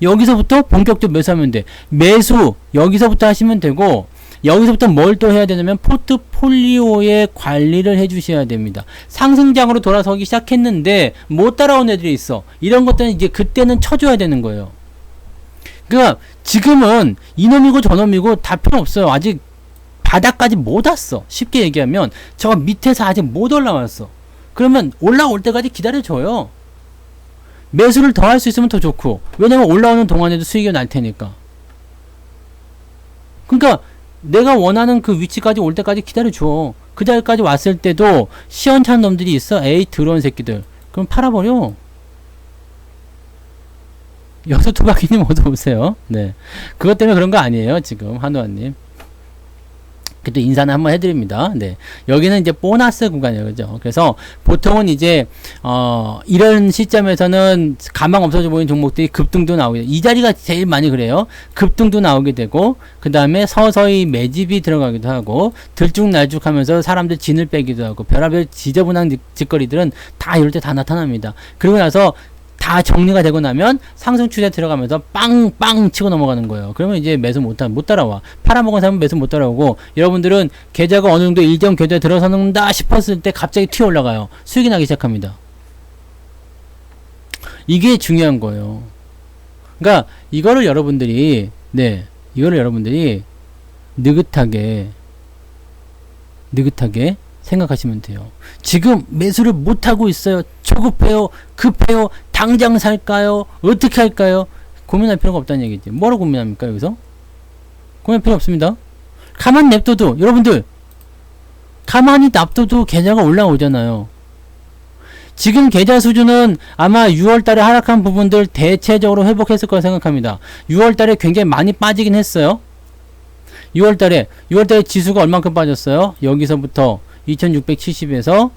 여기서부터 본격적으로 매수하면 돼. 매수 여기서부터 하시면 되고, 여기서부터 뭘 또 해야 되냐면 포트폴리오의 관리를 해주셔야 됩니다. 상승장으로 돌아서기 시작했는데 못 따라온 애들이 있어. 이런 것들은 이제 그때는 쳐줘야 되는 거예요. 그러니까 지금은 이놈이고 저놈이고 다 필요 없어요. 아직 바닥까지 못 왔어. 쉽게 얘기하면 저 밑에서 아직 못 올라왔어. 그러면 올라올 때까지 기다려줘요. 매수를 더 할 수 있으면 더 좋고, 왜냐면 올라오는 동안에도 수익이 날 테니까. 그러니까 내가 원하는 그 위치까지 올 때까지 기다려줘. 그 자리까지 왔을 때도 시원찮은 놈들이 있어. 에이 더러운 새끼들. 그럼 팔아버려. 여수투박이님 어서오세요. 네, 그것 때문에 그런 거 아니에요 지금 한우아님. 그래도 인사는 한번 해드립니다. 네. 여기는 이제 보너스 구간이에요. 그죠? 그래서 보통은 이제, 이런 시점에서는 가망 없어져 보이는 종목들이 급등도 나오게 돼요. 이 자리가 제일 많이 그래요. 급등도 나오게 되고, 그 다음에 서서히 매집이 들어가기도 하고, 들쭉날쭉 하면서 사람들 진을 빼기도 하고, 별의별 지저분한 짓거리들은 다 이럴 때 다 나타납니다. 그리고 나서 다 정리가 되고 나면 상승 추세 들어가면서 빵빵 치고 넘어가는 거예요. 그러면 이제 매수 못 따라와. 팔아먹은 사람은 매수 못 따라오고, 여러분들은 계좌가 어느 정도 일정 계좌에 들어서는다 싶었을 때 갑자기 튀어 올라가요. 수익이 나기 시작합니다. 이게 중요한 거예요. 그러니까 이거를 여러분들이 느긋하게 생각하시면 돼요. 지금 매수를 못하고 있어요. 조급해요. 급해요. 당장 살까요? 어떻게 할까요? 고민할 필요가 없다는 얘기지. 뭐로 고민합니까 여기서? 고민할 필요 없습니다. 가만히 냅둬도, 여러분들 가만히 냅둬도 계좌가 올라오잖아요. 지금 계좌 수준은 아마 6월달에 하락한 부분들 대체적으로 회복했을 거라 생각합니다. 6월달에 굉장히 많이 빠지긴 했어요. 6월달에 지수가 얼만큼 빠졌어요? 여기서부터 2670에서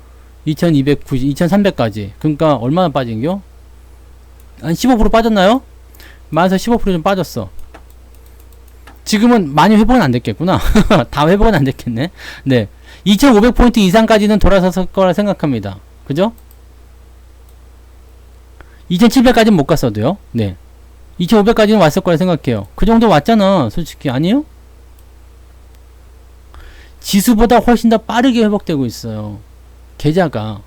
2290, 2300까지. 그러니까 얼마나 빠진겨? 한 15% 빠졌나요? 많아서 15%좀 빠졌어. 지금은 많이 회복은 안 됐겠구나. 다 회복은 안 됐겠네. 네. 2500포인트 이상까지는 돌아섰을 거라 생각합니다. 그죠? 2700까지는 못 갔어도요. 네. 2500까지는 왔을 거라 생각해요. 그 정도 왔잖아. 솔직히. 아니에요? 지수보다 훨씬 더 빠르게 회복되고 있어요. 계좌가.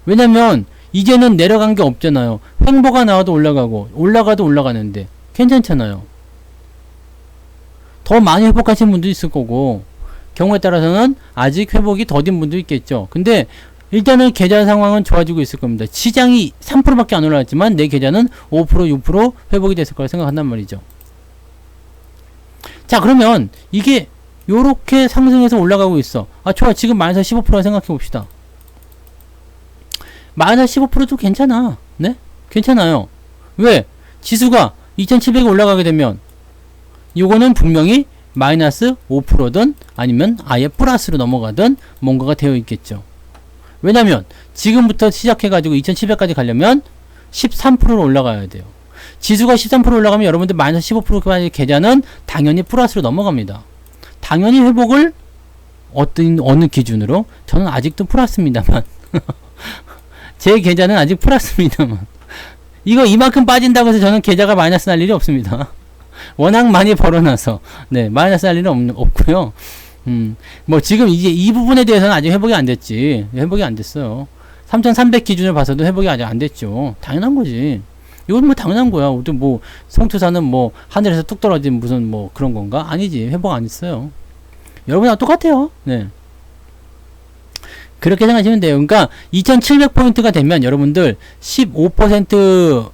왜냐면 이제는 내려간 게 없잖아요. 횡보가 나와도 올라가고 올라가도 올라가는데 괜찮잖아요. 더 많이 회복하신 분도 있을 거고 경우에 따라서는 아직 회복이 더딘 분도 있겠죠. 근데 일단은 계좌 상황은 좋아지고 있을 겁니다. 시장이 3%밖에 안 올라갔지만 내 계좌는 5%, 6% 회복이 됐을 거라 생각한단 말이죠. 자, 그러면 이게 요렇게 상승해서 올라가고 있어. 아, 좋아. 지금 마이너스 15% 생각해 봅시다. 마이너스 15%도 괜찮아. 네? 괜찮아요. 왜? 지수가 2700에 올라가게 되면 요거는 분명히 마이너스 5%든 아니면 아예 플러스로 넘어가든 뭔가가 되어 있겠죠. 왜냐면 지금부터 시작해가지고 2700까지 가려면 13%로 올라가야 돼요. 지수가 13% 올라가면 여러분들 마이너스 15%까지 계좌는 당연히 플러스로 넘어갑니다. 당연히 회복을 어느 기준으로? 저는 아직도 플러스입니다만 제 계좌는 아직 플러스입니다만 이거 이만큼 빠진다고 해서 저는 계좌가 마이너스 날 일이 없습니다. 워낙 많이 벌어놔서 네, 마이너스 날 일은 없고요. 뭐 지금 이제 이 부분에 대해서는 아직 회복이 안 됐지. 회복이 안 됐어요. 3300 기준을 봐서도 회복이 아직 안 됐죠. 당연한 거지. 이건 뭐 당연한 거야. 뭐 성투사는 뭐 하늘에서 뚝 떨어진 무슨 뭐 그런 건가? 아니지. 회복 안 했어요. 여러분이랑 똑같아요. 네. 그렇게 생각하시면 돼요. 그러니까 2700포인트가 되면 여러분들 15%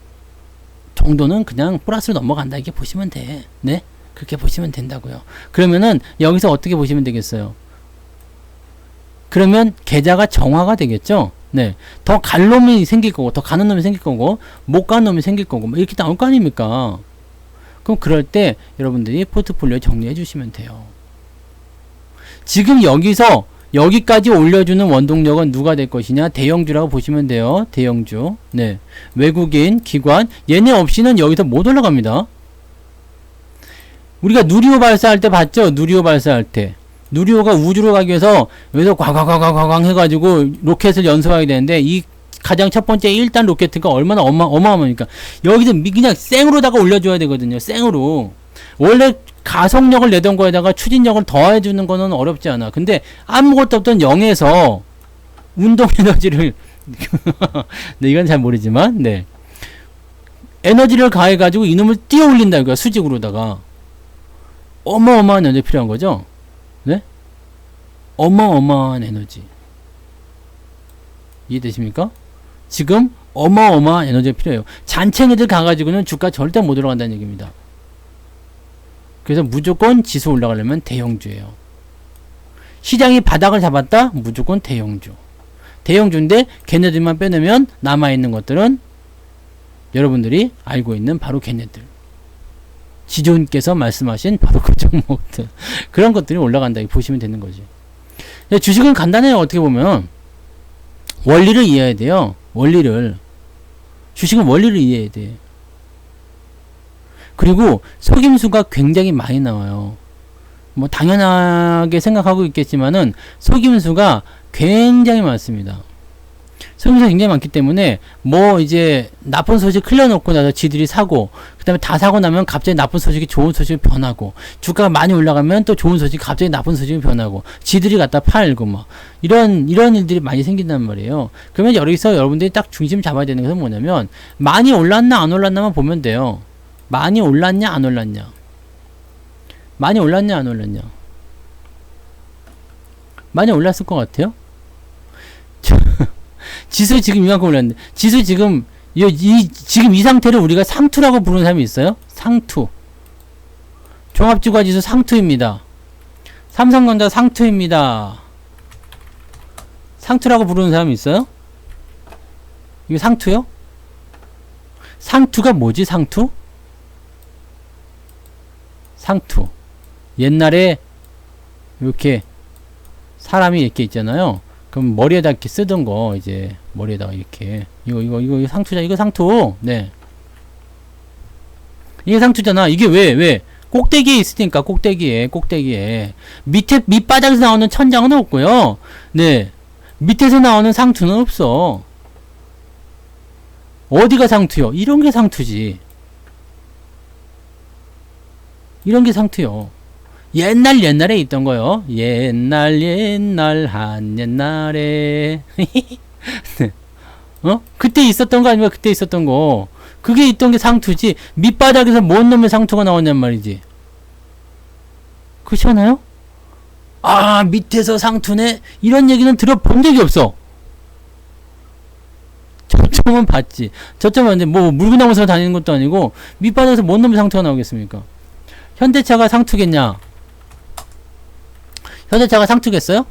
정도는 그냥 플러스로 넘어간다 이렇게 보시면 돼. 네? 그렇게 보시면 된다고요. 그러면은 여기서 어떻게 보시면 되겠어요? 그러면 계좌가 정화가 되겠죠? 네. 더 갈 놈이 생길 거고, 더 가는 놈이 생길 거고, 못 가는 놈이 생길 거고, 뭐 이렇게 나올 거 아닙니까? 그럼 그럴 때 여러분들이 포트폴리오 정리해 주시면 돼요. 지금 여기서 여기까지 올려주는 원동력은 누가 될 것이냐? 대형주라고 보시면 돼요. 대형주. 네. 외국인, 기관, 얘네 없이는 여기서 못 올라갑니다. 우리가 누리호 발사할 때 봤죠? 누리호 발사할 때. 누리호가 우주로 가기 위해서 여기서 과과과과과광 해가지고 로켓을 연소하게 되는데 이 가장 첫 번째 1단 로켓가 얼마나 어마어마합니까? 여기서 그냥 생으로다가 올려줘야 되거든요. 생으로. 원래 가속력을 내던 거에다가 추진력을 더해주는 거는 어렵지 않아. 근데 아무것도 없던 0에서 운동 에너지를 네, 이건 잘 모르지만 네. 에너지를 가해가지고 이놈을 띄어 올린다 이거야. 수직으로다가. 어마어마한 에너지 필요한 거죠? 네? 어마어마한 에너지. 이해되십니까? 지금 어마어마한 에너지가 필요해요. 잔챙이들 가가지고는 주가 절대 못 올라간다는 얘기입니다. 그래서 무조건 지수 올라가려면 대형주예요. 시장이 바닥을 잡았다? 무조건 대형주. 대형주인데 걔네들만 빼내면 남아있는 것들은 여러분들이 알고 있는 바로 걔네들. 지존께서 말씀하신 바로 그 종목들. 그런 것들이 올라간다. 보시면 되는 거지. 주식은 간단해요. 어떻게 보면. 원리를 이해해야 돼요. 원리를. 주식은 원리를 이해해야 돼. 그리고 속임수가 굉장히 많이 나와요. 뭐 당연하게 생각하고 있겠지만은 속임수가 굉장히 많습니다. 속임수가 굉장히 많기 때문에 뭐 이제 나쁜 소식 흘려놓고 나서 지들이 사고 그 다음에 다 사고 나면 갑자기 나쁜 소식이 좋은 소식이 변하고 주가가 많이 올라가면 또 좋은 소식이 갑자기 나쁜 소식이 변하고 지들이 갖다 팔고 막 이런 일들이 많이 생긴단 말이에요. 그러면 여기서 여러분들이 딱 중심 잡아야 되는 것은 뭐냐면 많이 올랐나 안 올랐나만 보면 돼요. 많이 올랐냐 안 올랐냐. 많이 올랐냐 안 올랐냐. 많이 올랐을 것 같아요. 지수 지금 이만큼 올랐는데 지수 지금 지금 이 상태를 우리가 상투라고 부르는 사람이 있어요? 상투. 종합주가지수 상투입니다. 삼성전자 상투입니다. 상투라고 부르는 사람이 있어요? 이게 상투요? 상투가 뭐지? 상투? 상투. 옛날에 이렇게 사람이 이렇게 있잖아요. 그럼 머리에다 이렇게 쓰던 거 이제 머리에다가 이렇게 이거 상투자. 이거 상투. 네. 이게 상투잖아. 이게 왜 꼭대기에 있으니까, 꼭대기에. 밑바닥에서 나오는 천장은 없고요. 네. 밑에서 나오는 상투는 없어. 어디가 상투요? 이런 게 상투지. 이런 게 상투요. 옛날에 있던 거요. 옛날 한 옛날에. 네. 그때 있었던 거 아니면 그때 있었던 거. 그게 있던 게 상투지. 밑바닥에서 뭔 놈의 상투가 나왔냔 말이지. 그렇지 않아요? 아, 밑에서 상투네? 이런 얘기는 들어본 적이 없어. 저점은 봤지. 저점은 이제 뭐 물구나무에서 다니는 것도 아니고 밑바닥에서 뭔 놈의 상투가 나오겠습니까? 현대차가 상투겠냐? 현대차가 상투겠어요?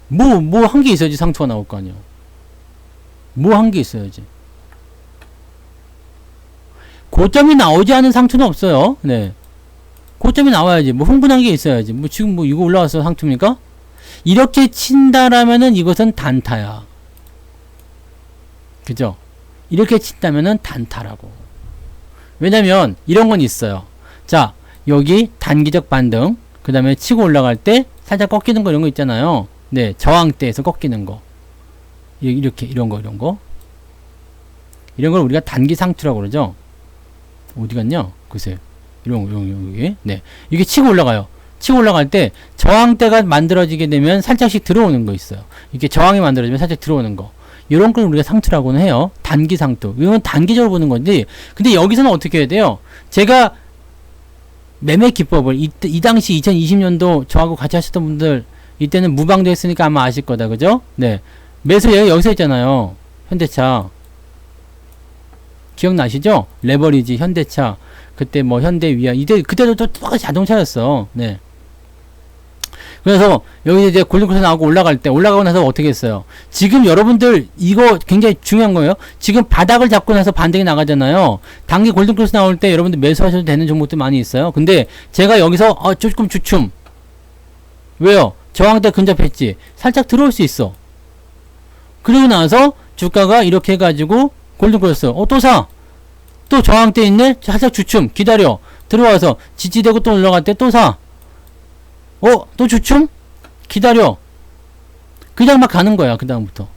뭐 한 게 있어야지 상투가 나올 거 아니야. 뭐 한 게 있어야지. 고점이 나오지 않은 상투는 없어요. 네. 고점이 나와야지. 뭐 흥분한 게 있어야지. 뭐 지금 뭐 이거 올라와서 상투입니까? 이렇게 친다라면은 이것은 단타야. 그죠? 이렇게 친다면은 단타라고. 왜냐면 이런 건 있어요. 자, 여기 단기적 반등. 그 다음에 치고 올라갈 때 살짝 꺾이는 거 이런 거 있잖아요. 네, 저항대에서 꺾이는 거. 이렇게 이런 거. 이런 걸 우리가 단기 상투라고 그러죠. 어디 갔냐? 글쎄요. 이런 거, 여기. 네. 이게 치고 올라가요. 치고 올라갈 때 저항대가 만들어지게 되면 살짝씩 들어오는 거 있어요. 이렇게 저항이 만들어지면 살짝 들어오는 거. 이런 걸 우리가 상투라고는 해요. 단기 상투. 이건 단기적으로 보는 건데, 근데 여기서는 어떻게 해야 돼요? 제가 매매 기법을 이 당시 2020년도 저하고 같이 하셨던 분들 이때는 무방도 했으니까 아마 아실 거다. 그죠? 네. 매수 여기서 있잖아요. 현대차. 기억나시죠? 레버리지, 현대차. 그때 뭐 현대위아. 그때도 또 똑같이 자동차였어. 네. 그래서 여기 이제 골든크로스 나오고 올라가고 나서 어떻게 했어요? 지금 여러분들 이거 굉장히 중요한 거예요. 지금 바닥을 잡고 나서 반등이 나가잖아요. 단기 골든크로스 나올 때 여러분들 매수하셔도 되는 종목들 많이 있어요. 근데 제가 여기서 조금 주춤. 왜요? 저항대 근접했지. 살짝 들어올 수 있어. 그리고 나서 주가가 이렇게 해가지고 골든크로스 또 사. 또 저항대 있네. 살짝 주춤. 기다려. 들어와서 지지되고 또 올라갈 때 또 사. 또 주춤? 기다려. 그냥 막 가는 거야, 그 다음부터.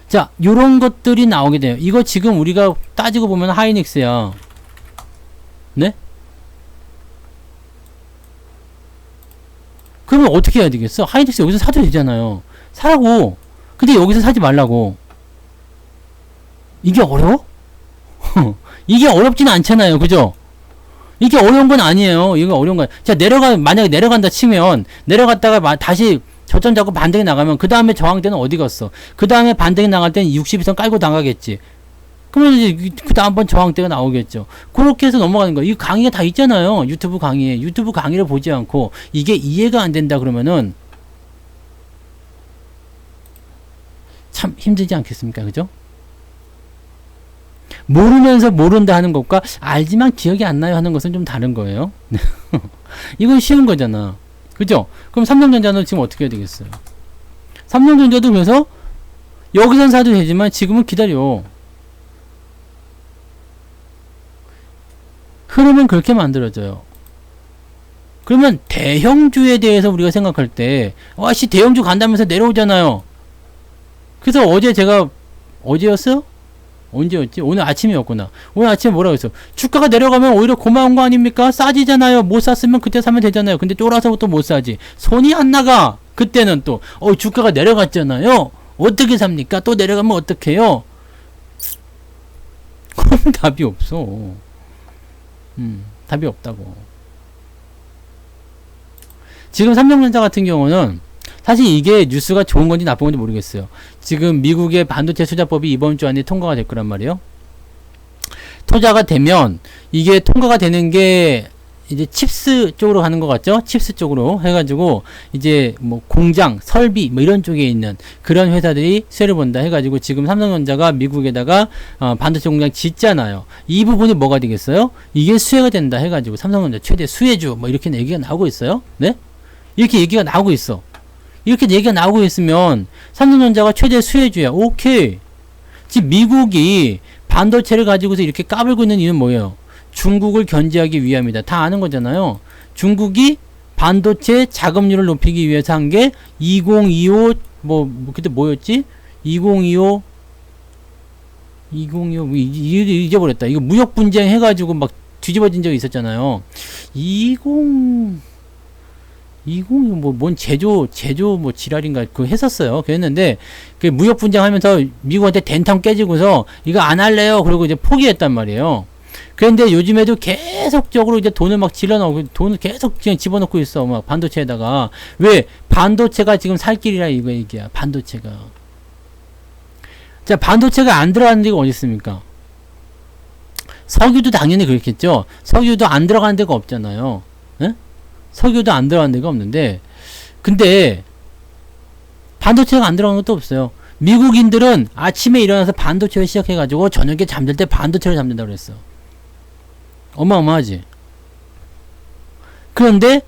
자, 요런 것들이 나오게 돼요. 이거 지금 우리가 따지고 보면 하이닉스야. 네? 그러면 어떻게 해야 되겠어? 하이닉스 여기서 사도 되잖아요. 사라고. 근데 여기서 사지 말라고. 이게 어려워? 이게 어렵진 않잖아요. 그죠? 이게 어려운 건 아니에요. 이거 어려운 건. 자, 만약에 내려간다 치면, 내려갔다가 다시 저점 잡고 반등이 나가면, 그 다음에 저항대는 어디 갔어? 그 다음에 반등이 나갈 때는 62선 깔고 나가겠지. 그러면 이제, 그 다음번 저항대가 나오겠죠. 그렇게 해서 넘어가는 거야. 이 강의가 다 있잖아요. 유튜브 강의에. 유튜브 강의를 보지 않고, 이게 이해가 안 된다 그러면은, 참 힘들지 않겠습니까? 그죠? 모르면서 모른다 하는 것과 알지만 기억이 안 나요 하는 것은 좀 다른 거예요. 이건 쉬운 거잖아. 그죠? 그럼 삼성전자는 지금 어떻게 해야 되겠어요? 삼성전자도 그래서 여기선 사도 되지만 지금은 기다려. 흐름은 그렇게 만들어져요. 그러면 대형주에 대해서 우리가 생각할 때 와씨 대형주 간다면서 내려오잖아요. 그래서 어제였어요? 언제였지? 오늘 아침이었구나. 오늘 아침에 뭐라고 했어? 주가가 내려가면 오히려 고마운 거 아닙니까? 싸지잖아요. 못 샀으면 그때 사면 되잖아요. 근데 쫄아서 또 못 사지. 손이 안 나가. 그때는 또 주가가 내려갔잖아요. 어떻게 삽니까? 또 내려가면 어떡해요? 그럼 답이 없어. 답이 없다고. 지금 삼성전자 같은 경우는 사실 이게 뉴스가 좋은 건지 나쁜 건지 모르겠어요. 지금 미국의 반도체 투자법이 이번 주 안에 통과가 될 거란 말이에요. 통과가 되면 이게 통과가 되는 게 이제 칩스 쪽으로 가는 것 같죠? 칩스 쪽으로 해가지고 이제 뭐 공장, 설비 뭐 이런 쪽에 있는 그런 회사들이 수혜를 본다 해가지고 지금 삼성전자가 미국에다가 반도체 공장 짓잖아요. 이 부분이 뭐가 되겠어요? 이게 수혜가 된다 해가지고 삼성전자 최대 수혜주 뭐 이렇게 얘기가 나오고 있어요. 네? 이렇게 얘기가 나오고 있어. 이렇게 얘기가 나오고 있으면 삼성전자가 최대 수혜주야. 오케이. 지금 미국이 반도체를 가지고서 이렇게 까불고 있는 이유는 뭐예요? 중국을 견제하기 위함이다. 다 아는 거잖아요. 중국이 반도체 자금률을 높이기 위해서 한 게 2025 그때 뭐였지? 2025 잊어버렸다. 이거 무역 분쟁 해가지고 막 뒤집어진 적이 있었잖아요. 뭔 제조 뭐 지랄인가 그거 했었어요. 그랬는데 그 무역 분쟁하면서 미국한테 된탕 깨지고서 이거 안 할래요. 그리고 이제 포기했단 말이에요. 그런데 요즘에도 계속적으로 이제 돈을 막 질러넣고 돈을 계속 그냥 집어넣고 있어. 막 반도체에다가. 왜? 반도체가 지금 살 길이라 이거 얘기야. 반도체가. 자, 반도체가 안 들어가는 데가 어디 있습니까? 석유도 당연히 그렇겠죠. 석유도 안 들어가는 데가 없잖아요. 에? 석유도 안 들어가는 데가 없는데, 근데 반도체가 안 들어가는 것도 없어요. 미국인들은 아침에 일어나서 반도체를 시작해가지고 저녁에 잠들 때 반도체를 잠든다고 그랬어. 어마어마하지. 그런데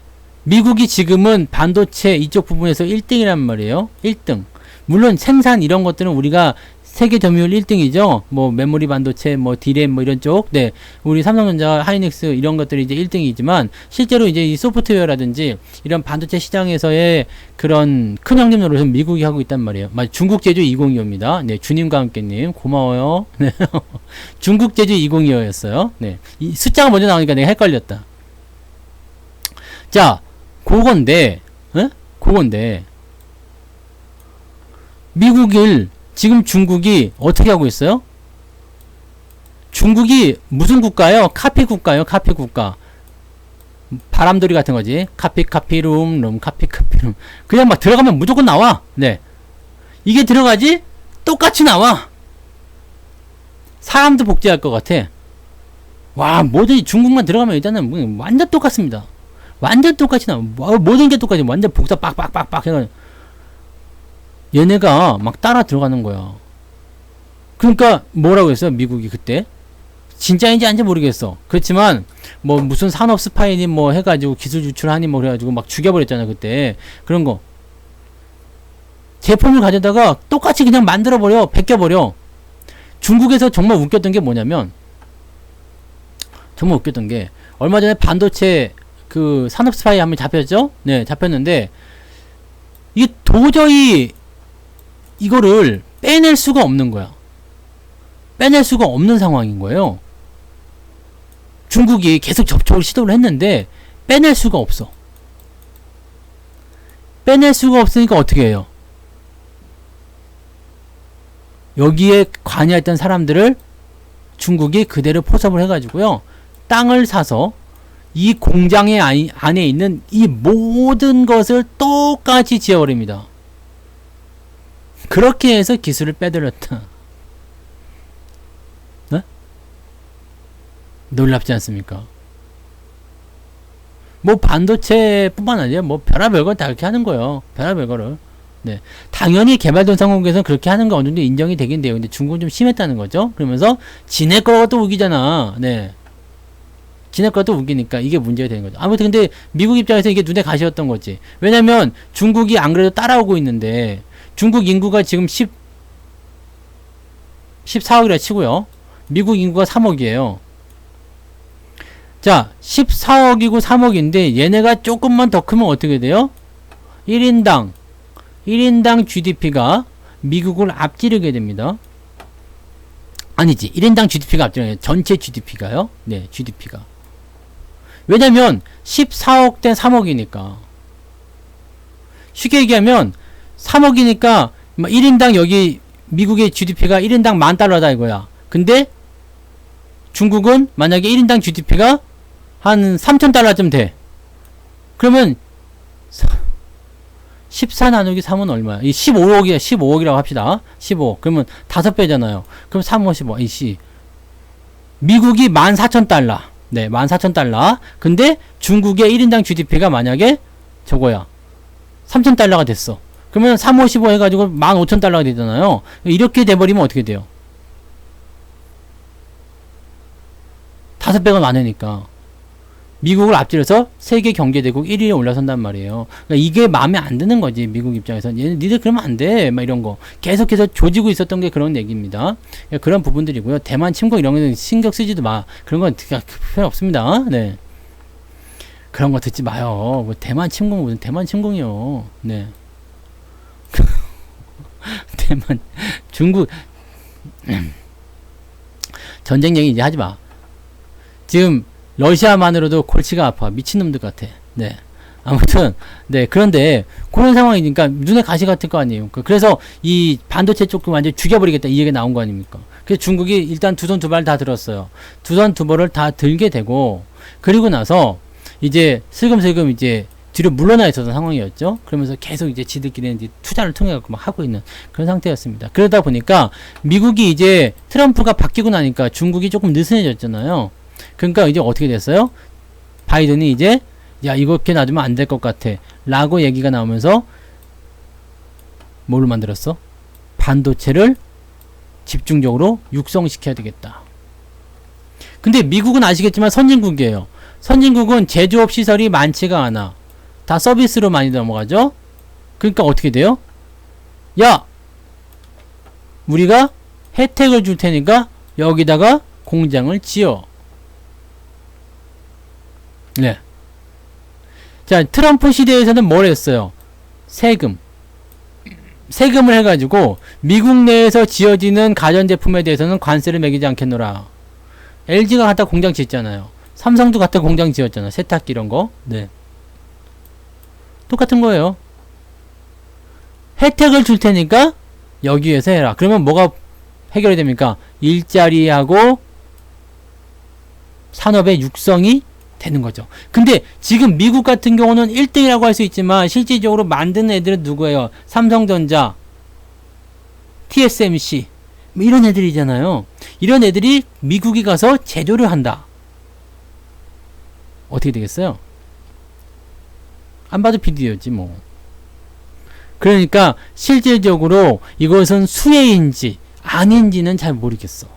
미국이 지금은 반도체 이쪽 부분에서 1등이란 말이에요. 1등. 물론 생산 이런 것들은 우리가 세계 점유율 1등이죠. 뭐 메모리 반도체, 뭐 디램 뭐 이런 쪽. 네. 우리 삼성전자, 하이닉스 이런 것들이 이제 1등이지만 실제로 이제 이 소프트웨어라든지 이런 반도체 시장에서의 그런 큰 형님 노릇은 미국이 하고 있단 말이에요. 중국 제주 2025입니다. 네. 주님과 함께님 고마워요. 네. 중국 제주 2025였어요. 네. 이 숫자가 먼저 나오니까 내가 헷갈렸다. 자, 그건데 미국을 지금 중국이 어떻게 하고 있어요? 중국이 무슨 국가요? 카피 국가요? 카피 국가. 바람돌이 같은 거지. 카피룸, 카피룸. 그냥 막 들어가면 무조건 나와. 네. 이게 들어가지? 똑같이 나와. 사람도 복제할 것 같아. 와, 뭐든지 중국만 들어가면 일단은 완전 똑같습니다. 완전 똑같이 나와. 모든 게 똑같이 완전 복사 빡빡빡빡 해가지고. 얘네가 막 따라 들어가는 거야. 그러니까 뭐라고 했어요? 미국이 그때 진짜인지 아닌지 모르겠어. 그렇지만 뭐 무슨 산업 스파이니 뭐 해가지고 기술 유출하니 뭐 그래가지고 막 죽여버렸잖아 그때. 그런 거 제품을 가져다가 똑같이 그냥 만들어버려. 베껴버려. 중국에서 정말 웃겼던 게 뭐냐면 얼마 전에 반도체 그 산업 스파이 한번 잡혔죠? 네, 잡혔는데 이게 도저히 이거를 빼낼 수가 없는 거야. 빼낼 수가 없는 상황인 거예요. 중국이 계속 접촉을 시도를 했는데 빼낼 수가 없어. 빼낼 수가 없으니까 어떻게 해요? 여기에 관여했던 사람들을 중국이 그대로 포섭을 해가지고요. 땅을 사서 이 공장의 안에 있는 이 모든 것을 똑같이 지어버립니다. 그렇게 해서 기술을 빼들었다. 네? 놀랍지 않습니까? 뭐 반도체뿐만 아니라 뭐 별의별 걸 다 그렇게 하는 거예요. 별의별 거를. 네. 당연히 개발도상국에서는 그렇게 하는 거 어느 정도 인정이 되긴 돼요. 근데 중국은 좀 심했다는 거죠. 그러면서 지네 거가 또 우기잖아. 네. 지네 거가 또 우기니까 이게 문제가 되는 거죠. 아무튼 근데 미국 입장에서 이게 눈에 가시였던 거지. 왜냐면 중국이 안 그래도 따라오고 있는데 중국 인구가 지금 14억이라 치고요. 미국 인구가 3억이에요. 자, 14억이고 3억인데 얘네가 조금만 더 크면 어떻게 돼요? 1인당 GDP가 미국을 앞지르게 됩니다. 아니지. 1인당 GDP가 앞지르게 전체 GDP가요. 네, GDP가. 왜냐면 14억 대 3억이니까. 쉽게 얘기하면 3억이니까 1인당 여기 미국의 GDP가 1인당 $10,000다 이거야. 근데 중국은 만약에 1인당 GDP가 한 $3,000쯤 돼. 그러면 14 나누기 3은 얼마야? 이 15억이라고 합시다. 15. 그러면 5배잖아요. 그럼 3, 5, 15. 이씨. 미국이 $14,000. 네, $14,000. 근데 중국의 1인당 GDP가 만약에 저거야. $3,000가 됐어. 그러면 3, 5, 15 해가지고 $15,000가 되잖아요. 이렇게 돼버리면 어떻게 돼요? 5배가 많으니까. 미국을 앞질러서 세계 경제대국 1위에 올라선단 말이에요. 그러니까 이게 마음에 안 드는 거지, 미국 입장에서. 니들 그러면 안 돼. 막 이런 거. 계속해서 조지고 있었던 게 그런 얘기입니다. 그러니까 그런 부분들이고요. 대만 침공 이런 거는 신경 쓰지도 마. 그런 건 필요 없습니다. 네. 그런 거 듣지 마요. 뭐 대만 침공, 무슨 대만 침공이요. 네. 대만, 중국, 전쟁 얘기 이제 하지 마. 지금, 러시아만으로도 골치가 아파. 미친놈들 같아. 네. 아무튼, 네. 그런데, 그런 상황이니까 눈에 가시 같을 거 아니에요. 그래서 이 반도체 쪽 완전히 죽여버리겠다. 이 얘기 나온 거 아닙니까? 그래서 중국이 일단 두 손 두 발 다 들었어요. 두 손 두 발을 다 들게 되고, 그리고 나서, 이제, 슬금슬금 이제, 뒤로 물러나 있었던 상황이었죠. 그러면서 계속 이제 지들끼리는 이제 투자를 통해 갖고 막 하고 있는 그런 상태였습니다. 그러다 보니까, 미국이 이제 트럼프가 바뀌고 나니까 중국이 조금 느슨해졌잖아요. 그러니까 이제 어떻게 됐어요? 바이든이 이제 야 이렇게 놔두면 안 될 것 같아 라고 얘기가 나오면서 뭘로 만들었어? 반도체를 집중적으로 육성시켜야 되겠다. 근데 미국은 아시겠지만 선진국이에요. 선진국은 제조업 시설이 많지가 않아. 다 서비스로 많이 넘어가죠. 그러니까 어떻게 돼요? 야 우리가 혜택을 줄 테니까 여기다가 공장을 지어. 네. 자, 트럼프 시대에서는 뭘 했어요? 세금을 해가지고, 미국 내에서 지어지는 가전제품에 대해서는 관세를 매기지 않겠노라. LG가 갖다 공장 짓잖아요. 삼성도 갖다 공장 지었잖아. 세탁기 이런 거. 네. 똑같은 거예요. 혜택을 줄 테니까, 여기에서 해라. 그러면 뭐가 해결이 됩니까? 일자리하고 산업의 육성이 되는 거죠. 근데 지금 미국 같은 경우는 1등이라고 할 수 있지만 실질적으로 만드는 애들은 누구예요? 삼성전자, TSMC 뭐 이런 애들이잖아요. 이런 애들이 미국에 가서 제조를 한다. 어떻게 되겠어요? 안 봐도 비디오지 뭐. 그러니까 실질적으로 이것은 수혜인지 아닌지는 잘 모르겠어.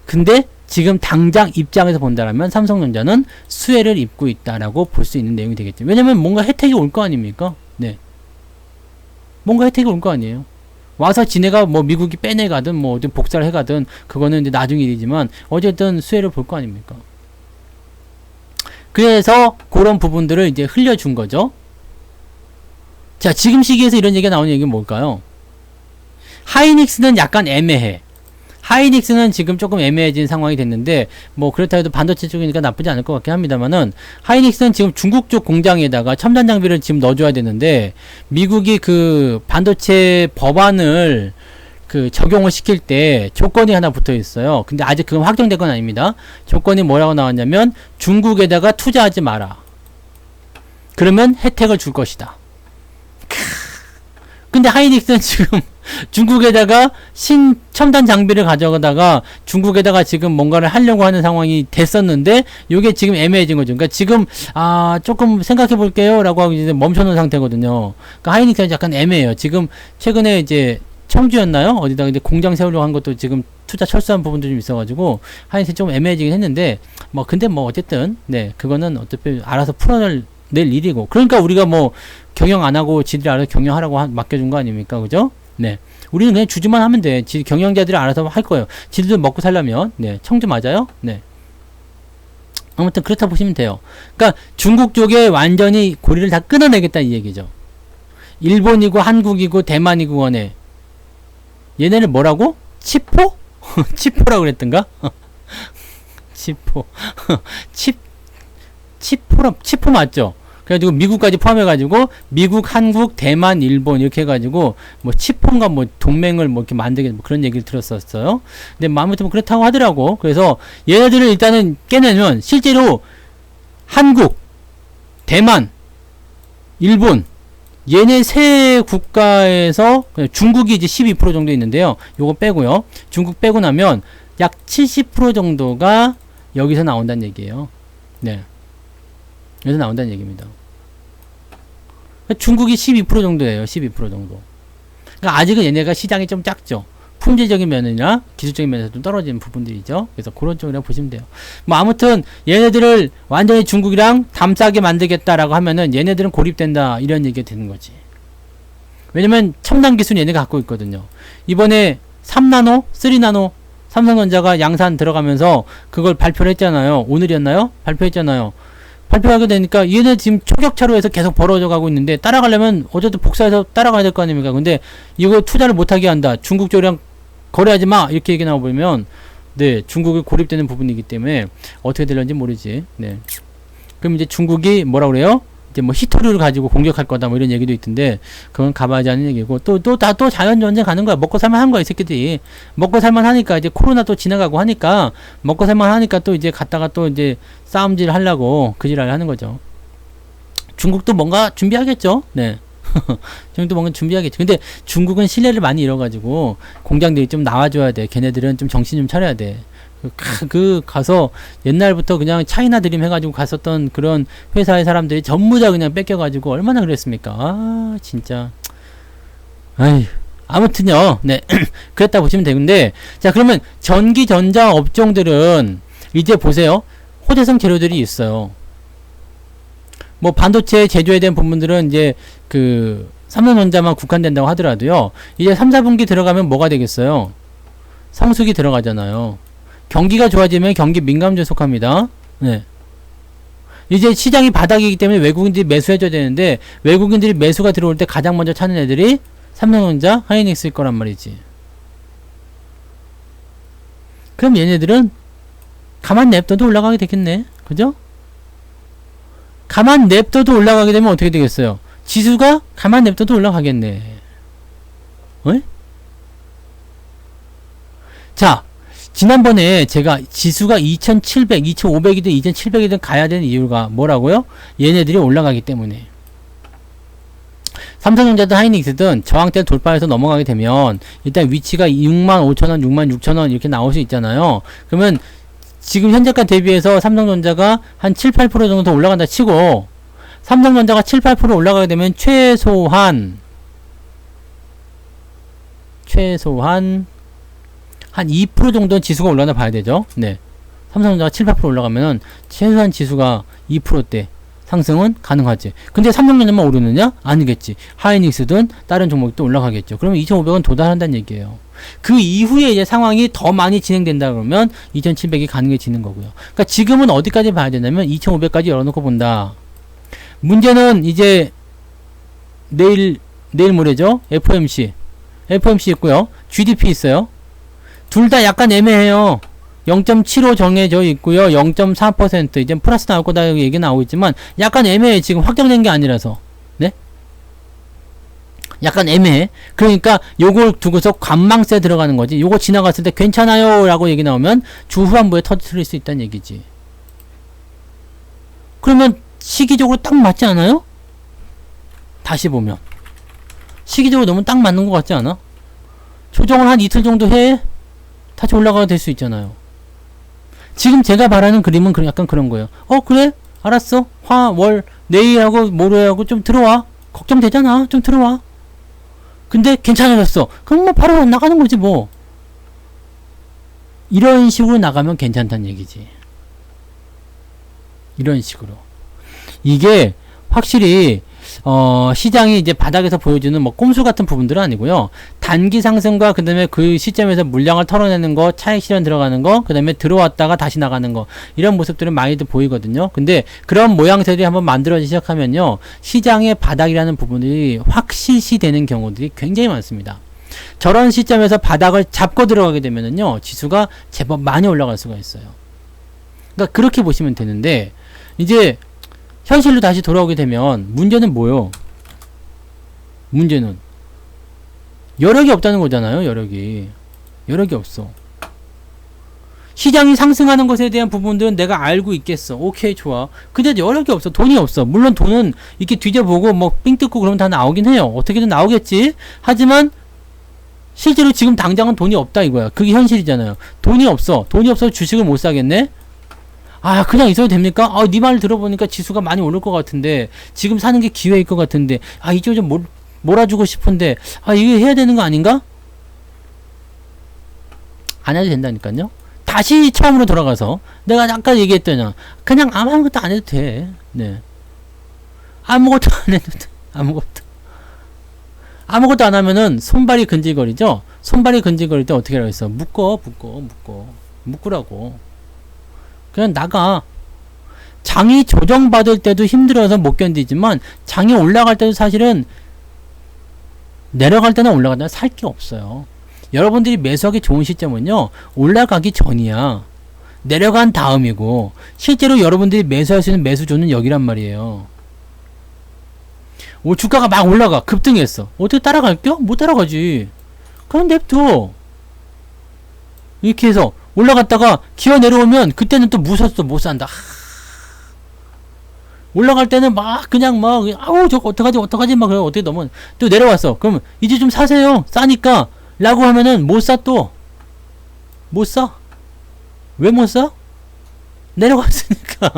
근데 지금 당장 입장에서 본다라면 삼성전자는 수혜를 입고 있다라고 볼 수 있는 내용이 되겠죠. 왜냐면 뭔가 혜택이 올 거 아닙니까? 네. 뭔가 혜택이 올 거 아니에요. 와서 지네가 뭐 미국이 빼내가든 뭐 어디 복사를 해가든 그거는 이제 나중 일이지만 어쨌든 수혜를 볼 거 아닙니까? 그래서 그런 부분들을 이제 흘려준 거죠. 자, 지금 시기에서 이런 얘기가 나오는 얘기는 뭘까요? 하이닉스는 약간 애매해. 하이닉스는 지금 조금 애매해진 상황이 됐는데 뭐 그렇다 해도 반도체 쪽이니까 나쁘지 않을 것 같긴 합니다만은 하이닉스는 지금 중국 쪽 공장에다가 첨단 장비를 지금 넣어줘야 되는데 미국이 그 반도체 법안을 그 적용을 시킬 때 조건이 하나 붙어 있어요. 근데 아직 그건 확정된 건 아닙니다. 조건이 뭐라고 나왔냐면 중국에다가 투자하지 마라. 그러면 혜택을 줄 것이다. 근데 하이닉스는 지금 중국에다가 첨단 장비를 가져가다가 중국에다가 지금 뭔가를 하려고 하는 상황이 됐었는데 요게 지금 애매해진 거죠. 그러니까 지금 조금 생각해 볼게요 라고 하고 이제 멈춰놓은 상태거든요. 그러니까 하이닉스는 약간 애매해요. 지금 최근에 이제 청주였나요? 어디다가 이제 공장 세우려고 한 것도 지금 투자 철수한 부분도 좀 있어가지고 하이닉스 좀 애매해지긴 했는데 뭐 근데 뭐 어쨌든 네 그거는 어차피 알아서 풀어낼 일이고 그러니까 우리가 뭐 경영 안 하고 지들이 알아서 경영하라고 맡겨준 거 아닙니까? 그죠? 네. 우리는 그냥 주주만 하면 돼. 경영자들이 알아서 할 거예요. 지들도 먹고 살려면. 네. 청주 맞아요? 네. 아무튼 그렇다 보시면 돼요. 그러니까 중국 쪽에 완전히 고리를 다 끊어내겠다 이 얘기죠. 일본이고 한국이고 대만이고 원에 얘네를 뭐라고? 치포? 치포라고 그랬던가? 치포. 치포 맞죠? 그래가지고 미국까지 포함해가지고 미국, 한국, 대만, 일본 이렇게 해가지고 뭐 치폰과 뭐 동맹을 뭐 이렇게 만들게 뭐 그런 얘기를 들었었어요. 근데 아무튼 뭐 그렇다고 하더라고. 그래서 얘네들을 일단은 깨내면 실제로 한국, 대만, 일본 얘네 세 국가에서 중국이 이제 12% 정도 있는데요. 요거 빼고요. 중국 빼고 나면 약 70% 정도가 여기서 나온다는 얘기예요. 네. 여기서 나온다는 얘기입니다. 중국이 12% 정도예요. 12% 정도. 그러니까 아직은 얘네가 시장이 좀 작죠. 품질적인 면이나 기술적인 면에서 좀 떨어지는 부분들이죠. 그래서 그런 쪽이라고 보시면 돼요. 뭐 아무튼 얘네들을 완전히 중국이랑 담싸게 만들겠다라고 하면은 얘네들은 고립된다 이런 얘기가 되는 거지. 왜냐면 첨단 기술 얘네가 갖고 있거든요. 이번에 3나노, 3나노 삼성전자가 양산 들어가면서 그걸 발표를 했잖아요. 오늘이었나요? 발표했잖아요. 발표하게 되니까 얘네 지금 초격차로 해서 계속 벌어져 가고 있는데 따라가려면 어쨌든 복사해서 따라가야 될 거 아닙니까? 근데 이거 투자를 못하게 한다. 중국 쪽이랑 거래하지 마. 이렇게 얘기 나와보면 네, 중국이 고립되는 부분이기 때문에 어떻게 될런지 모르지. 네. 그럼 이제 중국이 뭐라 그래요? 이제 뭐 히토류를 가지고 공격할 거다 뭐 이런 얘기도 있던데 그건 가봐야지 하는 얘기고 또 자연전쟁 가는 거야. 먹고 살만 한 거야 이 새끼들이. 먹고 살만 하니까 이제 코로나 또 지나가고 하니까 먹고 살만 하니까 또 이제 갔다가 또 이제 싸움질 하려고 그 지랄을 하는 거죠. 중국도 뭔가 준비하겠죠. 네. 중국도 뭔가 준비하겠죠. 근데 중국은 신뢰를 많이 잃어가지고 공장들이 좀 나와줘야 돼. 걔네들은 좀 정신 좀 차려야 돼. 가서 옛날부터 그냥 차이나 드림 해가지고 갔었던 그런 회사의 사람들이 전부 다 그냥 뺏겨가지고 얼마나 그랬습니까? 아, 진짜. 아이, 아무튼요. 네. 그랬다 보시면 되는데, 자, 그러면 전기 전자 업종들은 이제 보세요. 호재성 재료들이 있어요. 뭐 반도체 제조에 대한 부분들은 이제 그 삼성전자만 국한된다고 하더라도요. 이제 3, 4분기 들어가면 뭐가 되겠어요? 성수기 들어가잖아요. 경기가 좋아지면 경기 민감주에 속합니다. 네. 이제 시장이 바닥이기 때문에 외국인들이 매수해줘야 되는데 외국인들이 매수가 들어올 때 가장 먼저 찾는 애들이 삼성전자, 하이닉스일 거란 말이지. 그럼 얘네들은 가만 냅둬도 올라가게 되겠네. 그죠? 가만 냅둬도 올라가게 되면 어떻게 되겠어요? 지수가 가만 냅둬도 올라가겠네. 어? 자, 지난번에 제가 지수가 2700, 2500이든 2700이든 가야 되는 이유가 뭐라고요? 얘네들이 올라가기 때문에. 삼성전자든 하이닉스든 저항대를 돌파해서 넘어가게 되면 일단 위치가 65,000원, 66,000원 이렇게 나올 수 있잖아요. 그러면 지금 현재가 대비해서 삼성전자가 한 7, 8% 정도 더 올라간다 치고 삼성전자가 7, 8% 올라가게 되면 최소한 한 2% 정도는 지수가 올라가나 봐야 되죠. 네. 삼성전자가 7, 8% 올라가면은 최소한 지수가 2%대 상승은 가능하지. 근데 삼성전자만 오르느냐? 아니겠지. 하이닉스든 다른 종목도 올라가겠죠. 그러면 2,500원 도달한다는 얘기예요. 그 이후에 이제 상황이 더 많이 진행된다 그러면 2,700이 가능해지는 거고요. 그러니까 지금은 어디까지 봐야 되냐면 2,500까지 열어놓고 본다. 문제는 이제 내일 모레죠. FOMC 있고요. GDP 있어요. 둘 다 약간 애매해요. 0.75 정해져 있고요. 0.4% 이제 플러스 나올 거다 얘기 나오고 있지만 약간 애매해. 지금 확정된 게 아니라서. 네? 약간 애매해. 그러니까 요걸 두고서 관망세 들어가는 거지. 요거 지나갔을 때 괜찮아요 라고 얘기 나오면 주 후반부에 터뜨릴 수 있다는 얘기지. 그러면 시기적으로 딱 맞지 않아요? 다시 보면 시기적으로 너무 딱 맞는 것 같지 않아? 조정을 한 이틀 정도 해? 다시 올라가야 될 수 있잖아요. 지금 제가 바라는 그림은 약간 그런 거예요. 그래? 알았어. 화, 월, 내일하고 모레하고 좀 들어와. 걱정되잖아. 좀 들어와. 근데 괜찮아졌어. 그럼 뭐 바로 나가는 거지 뭐. 이런 식으로 나가면 괜찮다는 얘기지. 이런 식으로. 이게 확실히 시장이 이제 바닥에서 보여주는 뭐 꼼수 같은 부분들은 아니고요. 단기 상승과 그 다음에 그 시점에서 물량을 털어내는 거, 차익 실현 들어가는 거, 그 다음에 들어왔다가 다시 나가는 거, 이런 모습들은 많이들 보이거든요. 근데 그런 모양새들이 한번 만들어지기 시작하면요, 시장의 바닥이라는 부분이 확실시 되는 경우들이 굉장히 많습니다. 저런 시점에서 바닥을 잡고 들어가게 되면은요, 지수가 제법 많이 올라갈 수가 있어요. 그러니까 그렇게 보시면 되는데, 이제 현실로 다시 돌아오게 되면 문제는 뭐요? 문제는 여력이 없다는 거잖아요. 여력이 없어. 시장이 상승하는 것에 대한 부분들은 내가 알고 있겠어. 오케이, 좋아. 근데 여력이 없어. 돈이 없어. 물론 돈은 이렇게 뒤져보고 뭐 삥 뜯고 그러면 다 나오긴 해요. 어떻게든 나오겠지. 하지만 실제로 지금 당장은 돈이 없다 이거야. 그게 현실이잖아요. 돈이 없어. 돈이 없어서 주식을 못 사겠네? 그냥 있어도 됩니까? 네 말 들어보니까 지수가 많이 오를 것 같은데, 지금 사는 게 기회일 것 같은데, 이쪽 좀 몰아주고 싶은데, 이거 해야 되는 거 아닌가? 안 해도 된다니까요. 다시 처음으로 돌아가서 내가 아까 얘기했더니 그냥 아무것도 안 해도 돼. 네. 아무것도 안 해도 돼. 아무것도 안 하면은 손발이 근질거리죠. 손발이 근질거릴 때 어떻게 하라고 했어? 묶으라고. 그냥 나가. 장이 조정받을 때도 힘들어서 못 견디지만 장이 올라갈 때도 사실은 내려갈 때나 올라갈 때나 살 게 없어요. 여러분들이 매수하기 좋은 시점은요, 올라가기 전이야. 내려간 다음이고, 실제로 여러분들이 매수할 수 있는 매수존은 여기란 말이에요. 주가가 막 올라가. 급등했어. 어떻게 따라갈게요? 못 따라가지. 그럼 냅둬. 이렇게 해서 올라갔다가 기어 내려오면 그때는 또 무섭어. 못 산다. 올라갈 때는 막 그냥 막 아우 저거 어떡하지 막 그래. 어떻게 넘어. 또 내려왔어. 그럼 이제 좀 사세요. 싸니까 라고 하면은 못 사. 또 못 사. 왜 못 사? 내려갔으니까.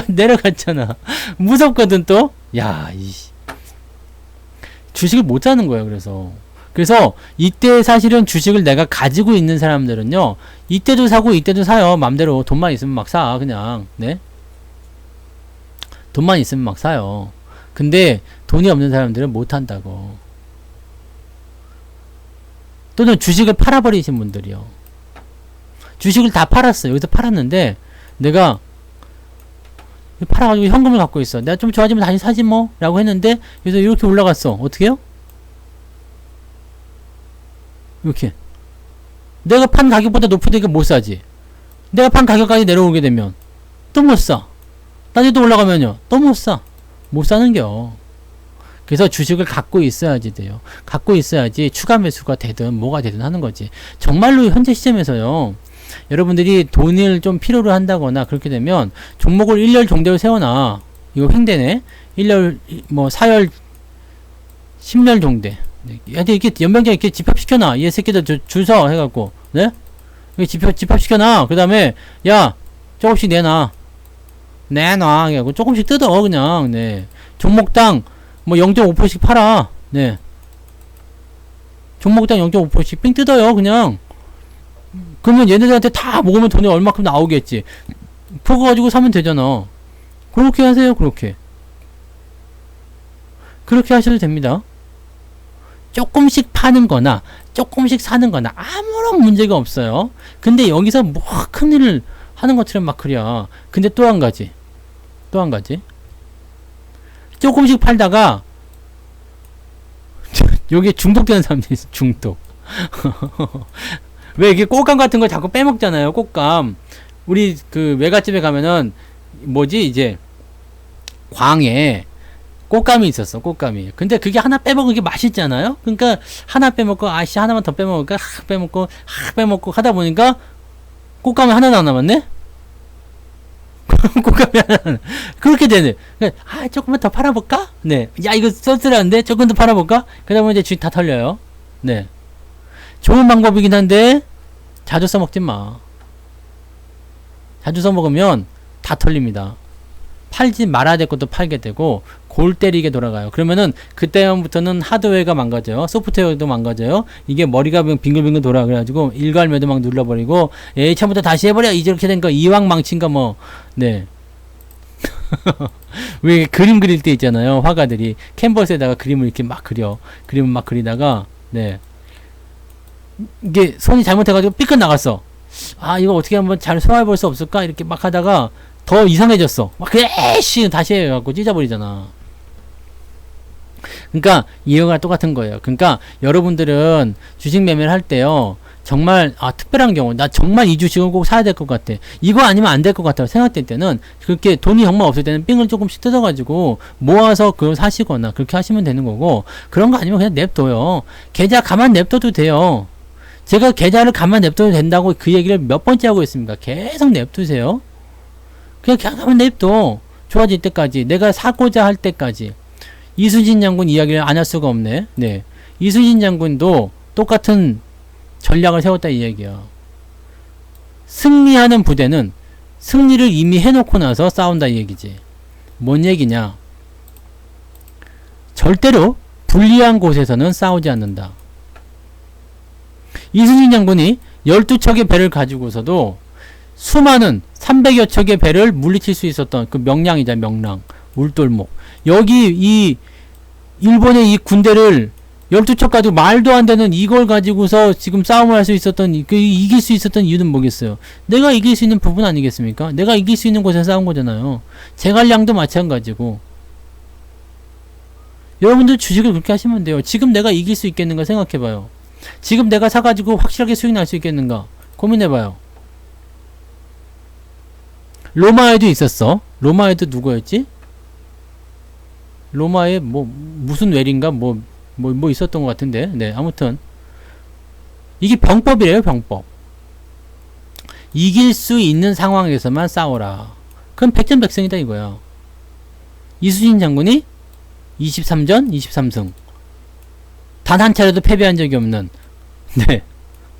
내려갔잖아. 무섭거든 또. 야, 주식을 못 사는 거예요. 그래서 이때 사실은 주식을 내가 가지고 있는 사람들은요, 이때도 사고 이때도 사요. 맘대로 돈만 있으면 막 사. 그냥. 네. 돈만 있으면 막 사요. 근데 돈이 없는 사람들은 못 한다고. 또는 주식을 팔아버리신 분들이요. 주식을 다 팔았어요. 여기서 팔았는데 내가 팔아가지고 현금을 갖고 있어. 내가 좀 좋아지면 다시 사지 뭐 라고 했는데 그래서 이렇게 올라갔어. 어떻게 해요? 이렇게 내가 판 가격보다 높으니까 못 사지. 내가 판 가격까지 내려오게 되면 또 못 사. 나중에 또 올라가면요 또 못 사. 못 사는겨. 그래서 주식을 갖고 있어야지 돼요. 갖고 있어야지 추가 매수가 되든 뭐가 되든 하는 거지. 정말로 현재 시점에서요, 여러분들이 돈을 좀 필요로 한다거나 그렇게 되면 종목을 1열 종대로 세워놔. 이거 횡대네. 1열, 뭐 4열, 10열 종대. 이렇게 연병장 이렇게 집합시켜놔. 얘 새끼들 줄 서 해갖고, 네? 집합시켜놔. 그 다음에, 야, 조금씩 내놔. 해갖고 조금씩 뜯어, 그냥, 네. 종목당, 뭐 0.5%씩 팔아. 네. 종목당 0.5%씩 삥 뜯어요, 그냥. 그러면 얘네들한테 다 먹으면 돈이 얼마큼 나오겠지. 그거 가지고 사면 되잖아. 그렇게 하세요, 그렇게 하셔도 됩니다. 조금씩 파는 거나 조금씩 사는 거나 아무런 문제가 없어요. 근데 여기서 뭐 큰일을 하는 것처럼 막 그려. 근데 또 한 가지 조금씩 팔다가 여기에 중독되는 사람들이 있어. 중독. 왜 이게 꽃감 같은 거 자꾸 빼먹잖아요. 꽃감. 우리 그 외갓집에 가면은 뭐지 이제 광에 꽃감이 있었어. 꽃감이. 근데 그게 하나 빼먹은 게 맛있잖아요. 그러니까 하나 빼먹고 아씨 하나만 더 빼먹을까 빼먹고 하다 보니까 꽃감이 하나도 안 남았네. 꽃감이 하나 그렇게 되네. 아 조금만 더 팔아볼까? 네. 야 이거 쏠쏠한데 조금 더 팔아볼까? 그러다 보면 이제 주식 다 털려요. 네. 좋은 방법이긴 한데 자주 써먹지 마. 자주 써먹으면 다 털립니다. 팔지 말아야 될 것도 팔게 되고 골 때리게 돌아가요. 그러면은 그때부터는 하드웨어가 망가져요. 소프트웨어도 망가져요. 이게 머리가 빙글빙글 돌아. 그래가지고 일괄매도 막 눌러버리고 에이 처음부터 다시 해버려. 이렇게 된 거 이왕 망친가 뭐. 네. 왜 그림 그릴 때 있잖아요. 화가들이 캔버스에다가 그림을 이렇게 막 그려. 그림을 막 그리다가 네. 이게 손이 잘못해가지고 삐끗 나갔어. 아 이거 어떻게 한번 잘 소화해볼 수 없을까? 이렇게 막 하다가 더 이상해졌어. 막 에이씨 다시 해갖고 찢어버리잖아. 그러니까 이유가 똑같은 거예요. 그러니까 여러분들은 주식 매매를 할 때요, 정말 특별한 경우 나 정말 이 주식은 꼭 사야 될 것 같아. 이거 아니면 안 될 것 같다고 생각될 때는 그렇게 돈이 정말 없을 때는 삥을 조금씩 뜯어가지고 모아서 그걸 사시거나 그렇게 하시면 되는 거고, 그런 거 아니면 그냥 냅둬요. 계좌 가만 냅둬도 돼요. 제가 계좌를 가만 냅둬도 된다고 그 얘기를 몇 번째 하고 있습니까? 계속 냅두세요. 그냥 가만 냅둬. 좋아질 때까지. 내가 사고자 할 때까지. 이순신 장군 이야기를 안 할 수가 없네. 네. 이순신 장군도 똑같은 전략을 세웠다 이 얘기야. 승리하는 부대는 승리를 이미 해놓고 나서 싸운다 이 얘기지. 뭔 얘기냐? 절대로 불리한 곳에서는 싸우지 않는다. 이순신 장군이 12척의 배를 가지고서도 수많은 300여 척의 배를 물리칠 수 있었던 그 명량이자 명랑, 울돌목. 여기 이 일본의 이 군대를 12척 가지고 말도 안 되는 이걸 가지고서 지금 싸움을 할 수 있었던, 이길 수 있었던 이유는 뭐겠어요? 내가 이길 수 있는 부분 아니겠습니까? 내가 이길 수 있는 곳에서 싸운 거잖아요. 제갈량도 마찬가지고. 여러분들 주식을 그렇게 하시면 돼요. 지금 내가 이길 수 있겠는가 생각해봐요. 지금 내가 사가지고 확실하게 수익 날 수 있겠는가 고민해봐요. 로마에도 있었어. 로마에도 누구였지? 로마에 무슨 웰인가 뭐 있었던 것 같은데. 네, 아무튼 이게 병법이래요. 병법. 이길 수 있는 상황에서만 싸워라. 그럼 백전백승이다 이거야. 이순신 장군이 23전 23승, 단 한 차례도 패배한 적이 없는, 네,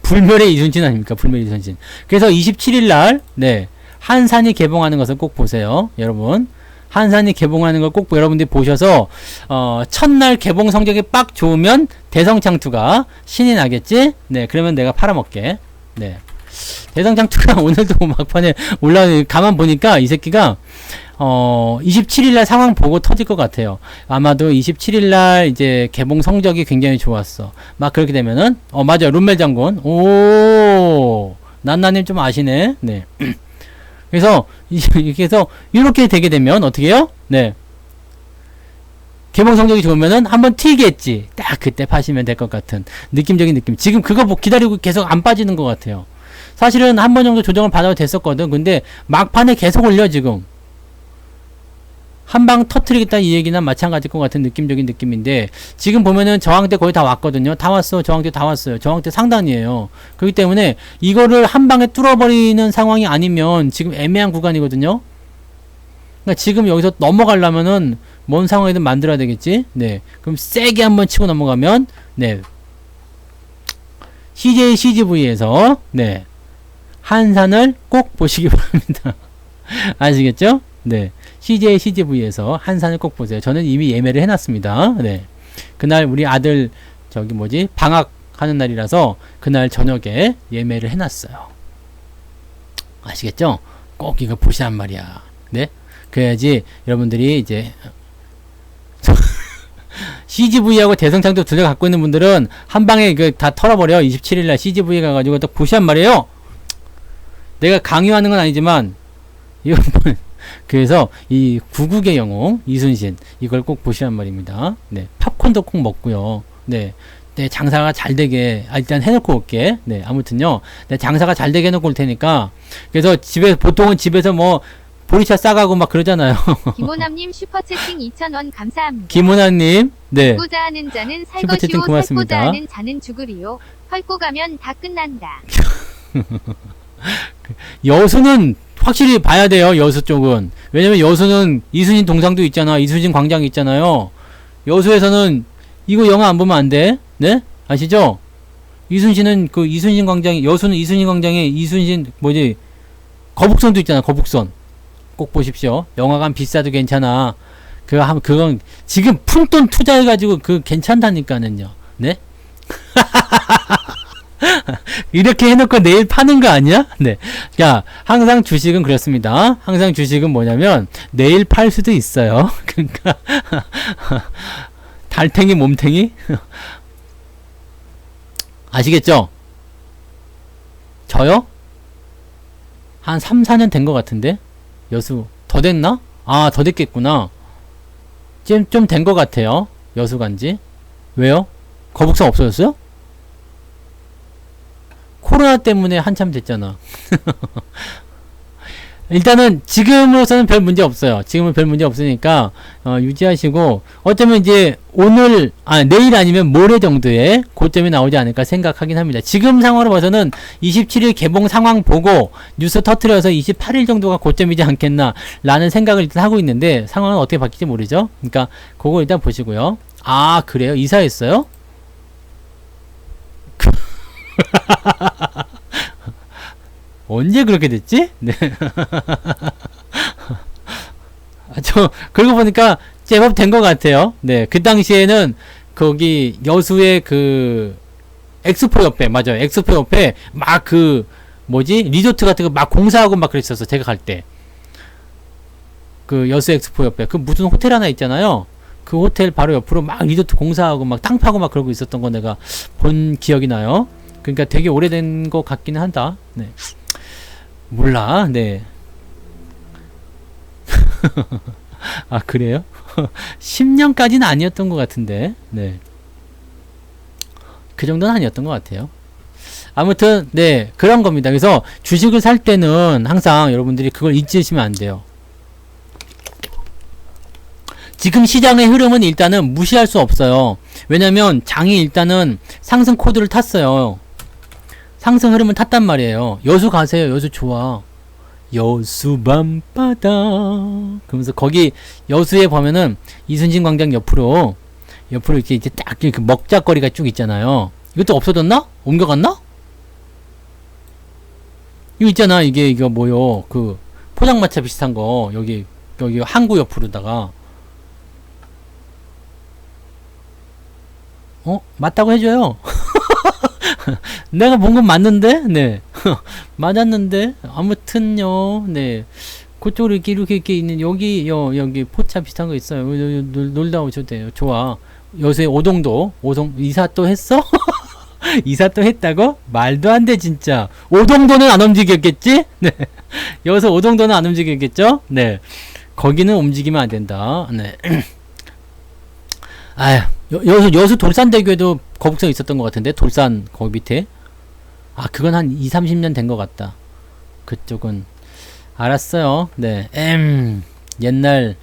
불멸의 이순신 아닙니까? 불멸의 이순신. 그래서 27일날 네, 한산이 개봉하는 것을 꼭 보세요. 여러분 한산이 개봉하는 걸 꼭 여러분들이 보셔서 첫날 개봉 성적이 빡 좋으면 대성창투가 신이 나겠지? 네, 그러면 내가 팔아먹게. 네, 대성창투가 오늘도 막판에 가만 보니까 이 새끼가 27일날 상황 보고 터질 것 같아요. 아마도 27일날 이제 개봉 성적이 굉장히 좋았어. 막 그렇게 되면은 맞아요. 룸멜 장군. 오, 난나님 좀 아시네. 네. 그래서 이렇게 되게 되면 어떻게 해요? 네. 개봉 성적이 좋으면은 한번 튀겠지. 딱 그때 파시면 될 것 같은 느낌적인 느낌. 지금 그거 기다리고 계속 안 빠지는 것 같아요. 사실은 한 번 정도 조정을 받아도 됐었거든. 근데 막판에 계속 올려 지금. 한 방 터트리겠다 이 얘기나 마찬가지일 것 같은 느낌적인 느낌인데, 지금 보면은 저항대 거의 다 왔거든요. 다 왔어. 저항대 다 왔어요. 저항대 상단이에요. 그렇기 때문에 이거를 한 방에 뚫어버리는 상황이 아니면 지금 애매한 구간이거든요. 그러니까 지금 여기서 넘어가려면은 뭔 상황이든 만들어야 되겠지. 네, 그럼 세게 한번 치고 넘어가면 네, CJ CGV에서 네, 한산을 꼭 보시기 바랍니다. 아시겠죠? 네, CJ CGV에서 한산을 꼭 보세요. 저는 이미 예매를 해놨습니다. 네, 그날 우리 아들 방학하는 날이라서 그날 저녁에 예매를 해놨어요. 아시겠죠? 꼭 이거 보시란 말이야. 네, 그래야지 여러분들이 이제 CGV하고 대성창도 둘 다 갖고 있는 분들은 한 방에 다 털어버려. 27일날 CGV 가가지고 딱 보시란 말이에요. 내가 강요하는 건 아니지만 이건 그래서 이 구국의 영웅 이순신 이걸 꼭 보시란 말입니다. 네, 팝콘도 꼭 먹고요. 네, 네, 장사가 잘 되게 일단 해놓고 올게. 네, 아무튼요, 네, 장사가 잘 되게 해놓고 올 테니까. 그래서 보통은 집에서 뭐 보리차 싸가고 막 그러잖아요. 김호남님 슈퍼채팅 2,000원 감사합니다. 김호남님, 네, 헐고자 하는 자는 살 슈퍼채팅 것이요 고맙습니다. 헐고자 하는 자는 죽으리요. 헐고 가면 다 끝난다. 여수는 확실히 봐야 돼요. 여수 쪽은. 왜냐면 여수는 이순신 동상도 있잖아. 이순신 광장이 있잖아요. 여수에서는 이거 영화 안 보면 안 돼. 네? 아시죠? 이순신은 그 이순신 광장이, 여수는 이순신 광장에 이순신 거북선도 있잖아. 거북선. 꼭 보십시오. 영화관 비싸도 괜찮아. 그건 지금 푼돈 투자해가지고 괜찮다니까는요. 네? 이렇게 해놓고 내일 파는 거 아니야? 네. 야, 항상 주식은 그렇습니다. 항상 주식은 뭐냐면, 내일 팔 수도 있어요. 그러니까, 달팽이 몸탱이? 아시겠죠? 저요? 한 3, 4년 된 것 같은데? 여수. 더 됐나? 아, 더 됐겠구나. 좀 된 것 같아요. 여수 간지. 왜요? 거북선 없어졌어요? 코로나 때문에 한참 됐잖아. 일단은 지금으로서는 별 문제 없어요. 지금은 별 문제 없으니까 유지하시고, 어쩌면 이제 내일 아니면 모레 정도에 고점이 나오지 않을까 생각하긴 합니다. 지금 상황으로 봐서는 27일 개봉 상황 보고 뉴스 터트려서 28일 정도가 고점이지 않겠나 라는 생각을 일단 하고 있는데, 상황은 어떻게 바뀔지 모르죠. 그러니까 그거 일단 보시고요. 아, 그래요? 이사했어요? 언제 그렇게 됐지? 네. 그러고 보니까 제법 된 것 같아요. 네. 그 당시에는 거기 여수의 엑스포 옆에, 맞아요. 엑스포 옆에 막 그 뭐지? 리조트 같은 거 막 공사하고 막 그랬었어. 제가 갈 때. 그 여수 엑스포 옆에 그 무슨 호텔 하나 있잖아요. 그 호텔 바로 옆으로 막 리조트 공사하고 막 땅 파고 막 그러고 있었던 거 내가 본 기억이 나요. 그러니까 되게 오래된 거 같기는 한다. 네. 몰라. 네. 아, 그래요? 10년까지는 아니었던 것 같은데. 네. 그 정도는 아니었던 것 같아요. 아무튼 네, 그런 겁니다. 그래서 주식을 살 때는 항상 여러분들이 그걸 잊으시면 안 돼요. 지금 시장의 흐름은 일단은 무시할 수 없어요. 왜냐면 장이 일단은 상승 코드를 탔어요. 상승 흐름을 탔단 말이에요. 여수 가세요. 여수 좋아. 여수 밤바다. 그러면서 거기 여수에 보면은 이순신 광장 옆으로 이렇게 이제 딱 이렇게 먹자거리가 쭉 있잖아요. 이것도 없어졌나? 옮겨갔나? 이거 있잖아. 이거 뭐요? 그 포장마차 비슷한 거 여기 항구 옆으로다가 맞다고 해줘요. 내가 본 건 맞는데? 네. 맞았는데? 아무튼요, 네. 그쪽으로 이렇게 있는, 여기 포차 비슷한 거 있어요. 놀다 오셔도 돼요. 좋아. 요새 오동, 이사 또 했어? 이사 또 했다고? 말도 안 돼, 진짜. 오동도는 안 움직였겠지? 네. 여기서 오동도는 안 움직였겠죠? 네. 거기는 움직이면 안 된다. 네. 아휴, 여수 돌산대교에도 거북선 있었던 것 같은데, 돌산, 거기 밑에. 아, 그건 한 20, 30년 된 것 같다. 그쪽은. 알았어요. 네. 옛날,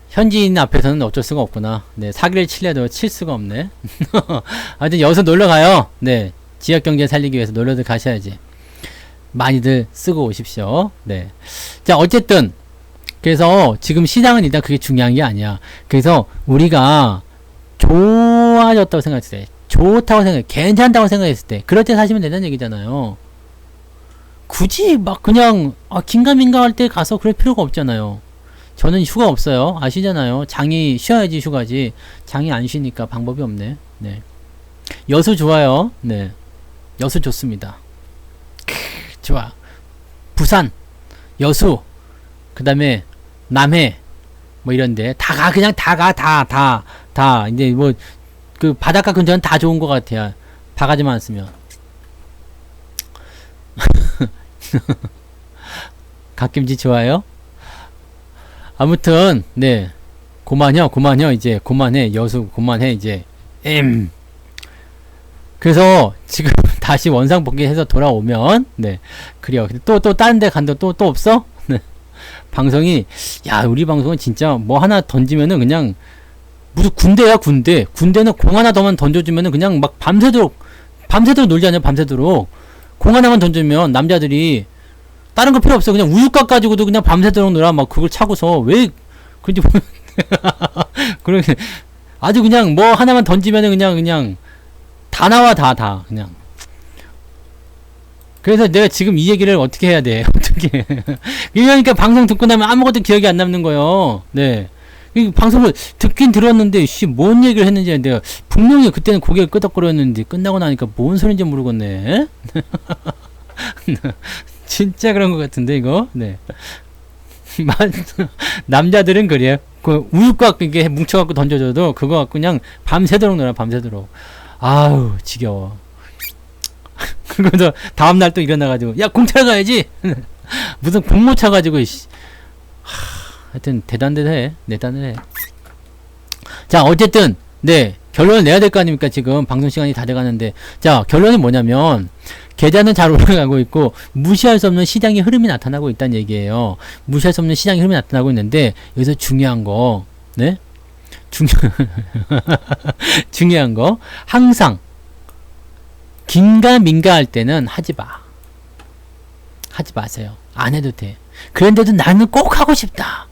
현지인 앞에서는 어쩔 수가 없구나. 네, 사기를 칠래도 칠 수가 없네. 하여튼 여기서 놀러 가요. 네. 지역 경제 살리기 위해서 놀러들 가셔야지. 많이들 쓰고 오십시오. 네. 자, 어쨌든. 그래서 지금 시장은 일단 그게 중요한 게 아니야. 그래서 우리가 좋아졌다고 생각했을 때, 좋다고 괜찮다고 생각했을 때, 그럴 때 사시면 된다는 얘기잖아요. 굳이 막 그냥 긴가민가 할 때 가서 그럴 필요가 없잖아요. 저는 휴가 없어요. 아시잖아요. 장이 쉬어야지 휴가지. 장이 안 쉬니까 방법이 없네. 네. 여수 좋아요. 네. 여수 좋습니다. 좋아. 부산, 여수, 그 다음에 남해, 뭐 이런데 그냥 다 가. 이제 뭐 그 바닷가 근처는 다 좋은 것 같아요. 바가지만 안 쓰면. 갓김치 좋아요? 아무튼 네, 그만요. 이제 그만해. 여수 그만해 이제. 그래서 지금 다시 원상복귀해서 돌아오면 네, 그래요. 또 다른 데 간다. 또 없어? 네. 방송이, 야, 우리 방송은 진짜 뭐 하나 던지면은 그냥 무슨 군대야, 군대. 군대는 공 하나 더만 던져주면은 그냥 막 밤새도록 놀지 않냐, 밤새도록. 공 하나만 던지면 남자들이 다른 거 필요 없어. 그냥 우유곽 가지고도 그냥 밤새도록 놀아. 막 그걸 차고서 왜 그런지 그렇게 아주 그냥 뭐 하나만 던지면은 그냥 다 나와, 다 그냥. 그래서 내가 지금 이 얘기를 어떻게 해야 돼? 어떻게? 그러니까 방송 듣고 나면 아무것도 기억이 안 남는 거예요. 네. 이 방송을 듣긴 들었는데, 뭔 얘기를 했는지 내가 분명히 그때는 고개를 끄덕거렸는데, 끝나고 나니까 뭔 소린지 모르겠네. 진짜 그런 것 같은데, 이거? 네. 남자들은 그래요. 그 우유곽 이렇게 뭉쳐갖고 던져줘도 그거 갖고 그냥 밤새도록 놀아, 밤새도록. 아우, 지겨워. 그러면서 다음날 또 일어나가지고, 야, 공차러 가야지! 무슨 공모 차가지고, 하여튼, 대단해. 자, 어쨌든, 네, 결론을 내야 될 거 아닙니까? 지금 방송 시간이 다 돼가는데. 자, 결론이 뭐냐면, 계좌는 잘 올라가고 있고, 무시할 수 없는 시장의 흐름이 나타나고 있다는 얘기예요. 무시할 수 없는 시장의 흐름이 나타나고 있는데, 여기서 중요한 거, 네? 중요한 거, 항상, 긴가민가 할 때는 하지 마세요. 안 해도 돼. 그런데도 나는 꼭 하고 싶다.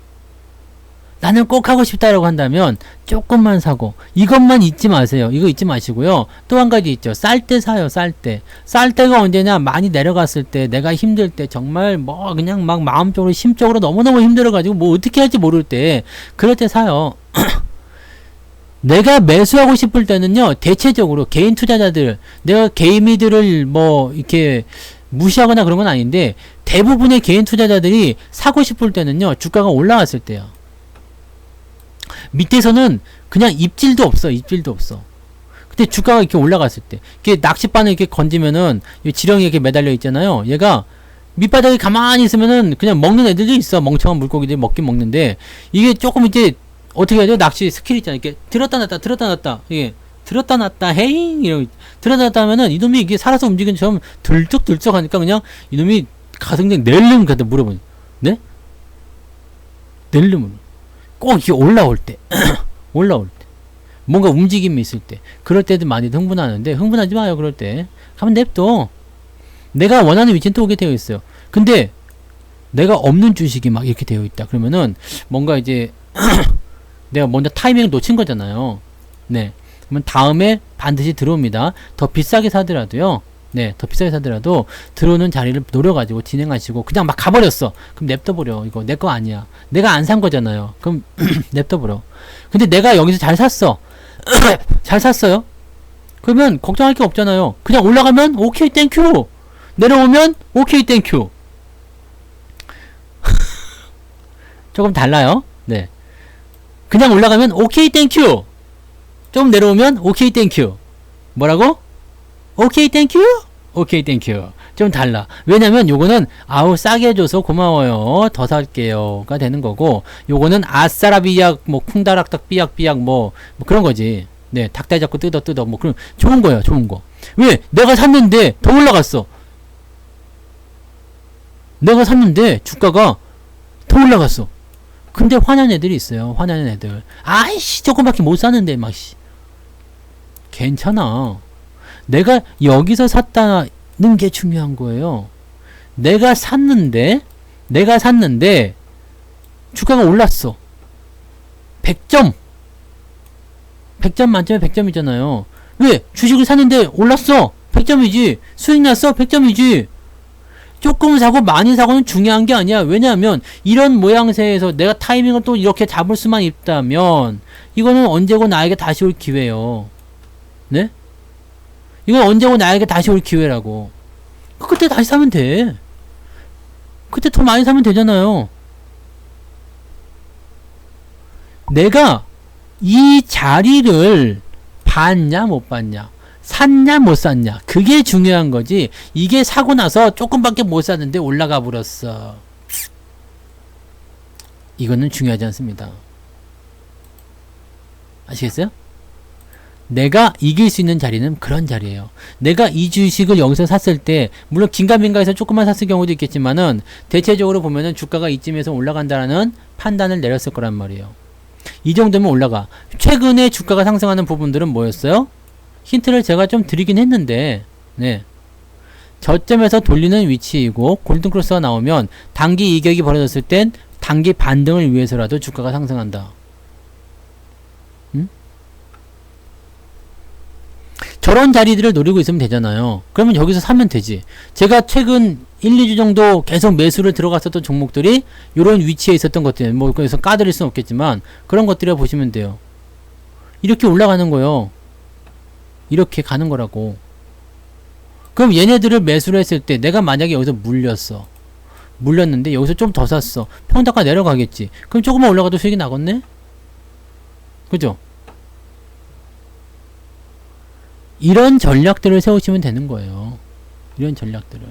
나는 꼭 하고 싶다라고 한다면 조금만 사고, 이것만 잊지 마세요. 이거 잊지 마시고요. 또 한 가지 있죠. 쌀 때 사요. 쌀 때가 언제냐? 많이 내려갔을 때, 내가 힘들 때, 정말 뭐 그냥 막 마음적으로 심적으로 너무너무 힘들어가지고 뭐 어떻게 할지 모를 때, 그럴 때 사요. 내가 매수하고 싶을 때는요, 대체적으로 개인 투자자들, 내가 개미들을 뭐, 이렇게 무시하거나 그런 건 아닌데, 대부분의 개인 투자자들이 사고 싶을 때는요, 주가가 올라갔을 때요. 밑에서는 그냥 입질도 없어, 입질도 없어. 근데 주가가 이렇게 올라갔을 때, 이렇게 낚싯바늘 이렇게 건지면은, 지렁이 이렇게 매달려 있잖아요. 얘가 밑바닥에 가만히 있으면은 그냥 먹는 애들도 있어. 멍청한 물고기들이 먹긴 먹는데, 이게 조금 이제, 어떻게 해야 돼? 낚시 스킬 있잖아. 이렇게 들었다 놨다, 들었다 놨다. 이게, 들었다 놨다, 헤잉! 이러고, 들었다 놨다 하면은 이놈이 이게 살아서 움직이는 처럼 들쩍들쩍 하니까 그냥 이놈이 가성장 낼름 갖다 물어보니. 네? 낼름으로. 꼭 이게 올라올 때. 올라올 때. 뭔가 움직임이 있을 때. 그럴 때도 많이 흥분하는데, 흥분하지 마요, 그럴 때. 가면 냅둬. 내가 원하는 위치는 또 오게 되어 있어요. 근데, 내가 없는 주식이 막 이렇게 되어 있다. 그러면은, 뭔가 이제, 내가 먼저 타이밍을 놓친 거잖아요. 네. 그러면 다음에 반드시 들어옵니다. 더 비싸게 사더라도요. 네. 더 비싸게 사더라도 들어오는 자리를 노려가지고 진행하시고 그냥 막 가버렸어. 그럼 냅둬버려. 이거 내 거 아니야. 내가 안 산 거잖아요. 그럼 냅둬버려. 근데 내가 여기서 잘 샀어. 잘 샀어요. 그러면 걱정할 게 없잖아요. 그냥 올라가면 오케이 땡큐. 내려오면 오케이 땡큐. 조금 달라요. 네. 그냥 올라가면 오케이 땡큐. 좀 내려오면 오케이 땡큐. 뭐라고? 오케이 땡큐? 오케이 땡큐. 좀 달라. 왜냐면 요거는 아우 싸게 해줘서 고마워요. 더 살게요가 되는 거고, 요거는 아싸라 비약 뭐 쿵다락닥 삐약삐약 뭐 그런 거지. 네, 닭다리 잡고 뜯어 뭐 그런 좋은 거야, 좋은 거. 왜? 내가 샀는데 더 올라갔어. 내가 샀는데 주가가 더 올라갔어. 근데 화난 애들이 있어요. 화나는 애들. 아이씨 조금밖에 못 사는데 막 씨. 괜찮아. 내가 여기서 샀다는 게 중요한 거예요. 내가 샀는데 주가가 올랐어. 100점. 100점 만점에 100점이잖아요. 왜? 주식을 샀는데 올랐어. 100점이지. 수익 났어. 100점이지. 조금 사고 많이 사고는 중요한 게 아니야. 왜냐하면 이런 모양새에서 내가 타이밍을 또 이렇게 잡을 수만 있다면 이거는 언제고 나에게 다시 올 기회예요. 네? 이건 언제고 나에게 다시 올 기회라고. 그때 다시 사면 돼. 그때 더 많이 사면 되잖아요. 내가 이 자리를 봤냐 못 봤냐, 샀냐 못 샀냐, 그게 중요한 거지. 이게 사고 나서 조금밖에 못 샀는데 올라가 버렸어. 이거는 중요하지 않습니다. 아시겠어요? 내가 이길 수 있는 자리는 그런 자리예요. 내가 이 주식을 여기서 샀을 때, 물론 긴가민가해서 조금만 샀을 경우도 있겠지만은 대체적으로 보면은 주가가 이쯤에서 올라간다라는 판단을 내렸을 거란 말이에요. 이 정도면 올라가. 최근에 주가가 상승하는 부분들은 뭐였어요? 힌트를 제가 좀 드리긴 했는데, 네. 저점에서 돌리는 위치이고 골든크로스가 나오면 단기 이격이 벌어졌을 땐 단기 반등을 위해서라도 주가가 상승한다. 저런 자리들을 노리고 있으면 되잖아요. 그러면 여기서 사면 되지. 제가 최근 1, 2주 정도 계속 매수를 들어갔었던 종목들이 요런 위치에 있었던 것들, 뭐 그래서 까드릴 수는 없겠지만 그런 것들을 보시면 돼요. 이렇게 올라가는 거요. 이렇게 가는 거라고. 그럼 얘네들을 매수를 했을 때 내가 만약에 여기서 물렸어. 물렸는데 여기서 좀 더 샀어. 평단가 내려가겠지. 그럼 조금만 올라가도 수익이 나겠네? 그죠? 이런 전략들을 세우시면 되는 거예요. 이런 전략들을.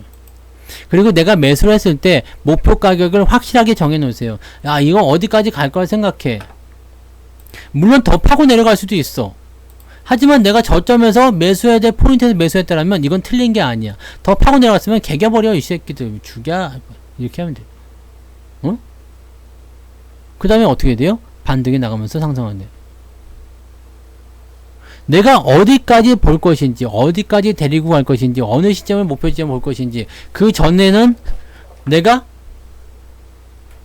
그리고 내가 매수를 했을 때 목표 가격을 확실하게 정해 놓으세요. 야, 이거 어디까지 갈 거라 생각해. 물론 더 파고 내려갈 수도 있어. 하지만 내가 저점에서 매수해야 될 포인트에서 매수했다라면 이건 틀린 게 아니야. 더 파고 내려갔으면 개겨버려, 이 새끼들. 죽여. 이렇게 하면 돼. 어? 그 다음에 어떻게 돼요? 반등이 나가면서 상승하네. 내가 어디까지 볼 것인지, 어디까지 데리고 갈 것인지, 어느 시점을 목표 지점을 볼 것인지, 그 전에는 내가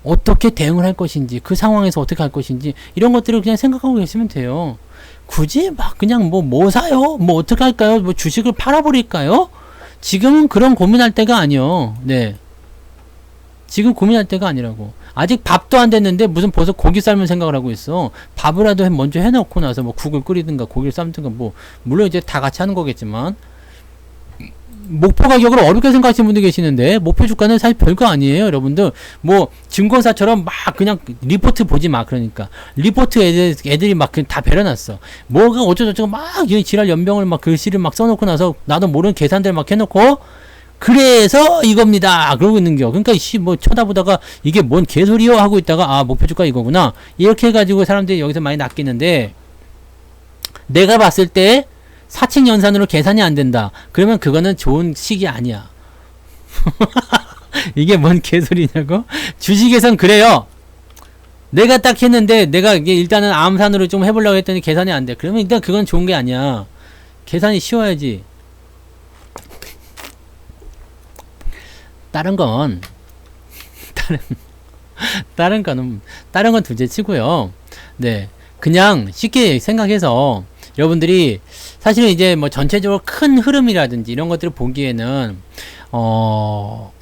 어떻게 대응을 할 것인지, 그 상황에서 어떻게 할 것인지, 이런 것들을 그냥 생각하고 계시면 돼요. 굳이 막 그냥 뭐 사요? 뭐 어떻게 할까요? 뭐 주식을 팔아버릴까요? 지금은 그런 고민할 때가 아니요. 네. 지금 고민할 때가 아니라고. 아직 밥도 안 됐는데 무슨 벌써 고기 삶을 생각을 하고 있어. 밥이라도 먼저 해놓고 나서 뭐 국을 끓이든가 고기를 삶든가 뭐 물론 이제 다 같이 하는 거겠지만 목표 가격을 어렵게 생각하시는 분들 계시는데 목표 주가는 사실 별거 아니에요. 여러분들 뭐 증권사처럼 막 그냥 리포트 보지 마. 그러니까 리포트 애들이 막 다 배려놨어. 뭐가 어쩌고저쩌고 막 지랄 연병을 막 글씨를 막 써놓고 나서 나도 모르는 계산들 막 해놓고 그래서 이겁니다 그러고 있는겨. 그러니까 뭐 쳐다보다가 이게 뭔 개소리요 하고 있다가 아 목표 주가 이거구나 이렇게 해가지고 사람들이 여기서 많이 낚이는데, 내가 봤을 때 사칙 연산으로 계산이 안 된다 그러면 그거는 좋은 시기 아니야. 이게 뭔 개소리냐고. 주식에선 그래요. 내가 딱 했는데 내가 이게 일단은 암산으로 좀 해보려고 했더니 계산이 안 돼. 그러면 일단 그건 좋은 게 아니야. 계산이 쉬워야지. 다른 건 다른 건 둘째 치고요. 네, 그냥 쉽게 생각해서 여러분들이 사실은 이제 뭐 전체적으로 큰 흐름이라든지 이런 것들을 보기에는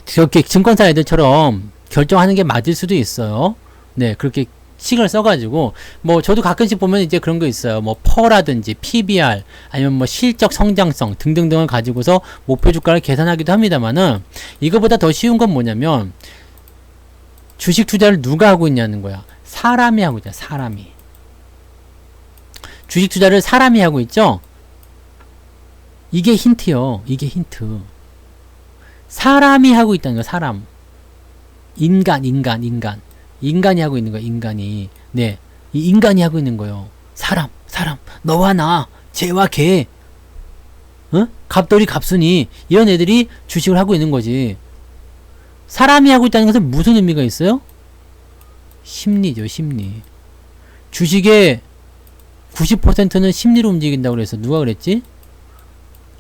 저렇게 증권사 애들처럼 결정하는 게 맞을 수도 있어요. 네, 그렇게 식을 써가지고 뭐 저도 가끔씩 보면 이제 그런 거 있어요. 뭐 퍼라든지 PBR 아니면 뭐 실적 성장성 등등등을 가지고서 목표 주가를 계산하기도 합니다만은, 이거보다 더 쉬운 건 뭐냐면 주식 투자를 누가 하고 있냐는 거야. 사람이 하고 있잖아. 사람이. 주식 투자를 사람이 하고 있죠. 이게 힌트요. 이게 힌트. 사람이 하고 있다는 거야. 사람. 인간이 하고 있는 거야. 인간이. 네, 이 인간이 하고 있는 거예요. 사람. 너와 나, 쟤와 걔, 갑돌이 갑순이 이런 애들이 주식을 하고 있는 거지. 사람이 하고 있다는 것은 무슨 의미가 있어요? 심리죠. 심리. 주식의 90%는 심리로 움직인다고 그래서 누가 그랬지?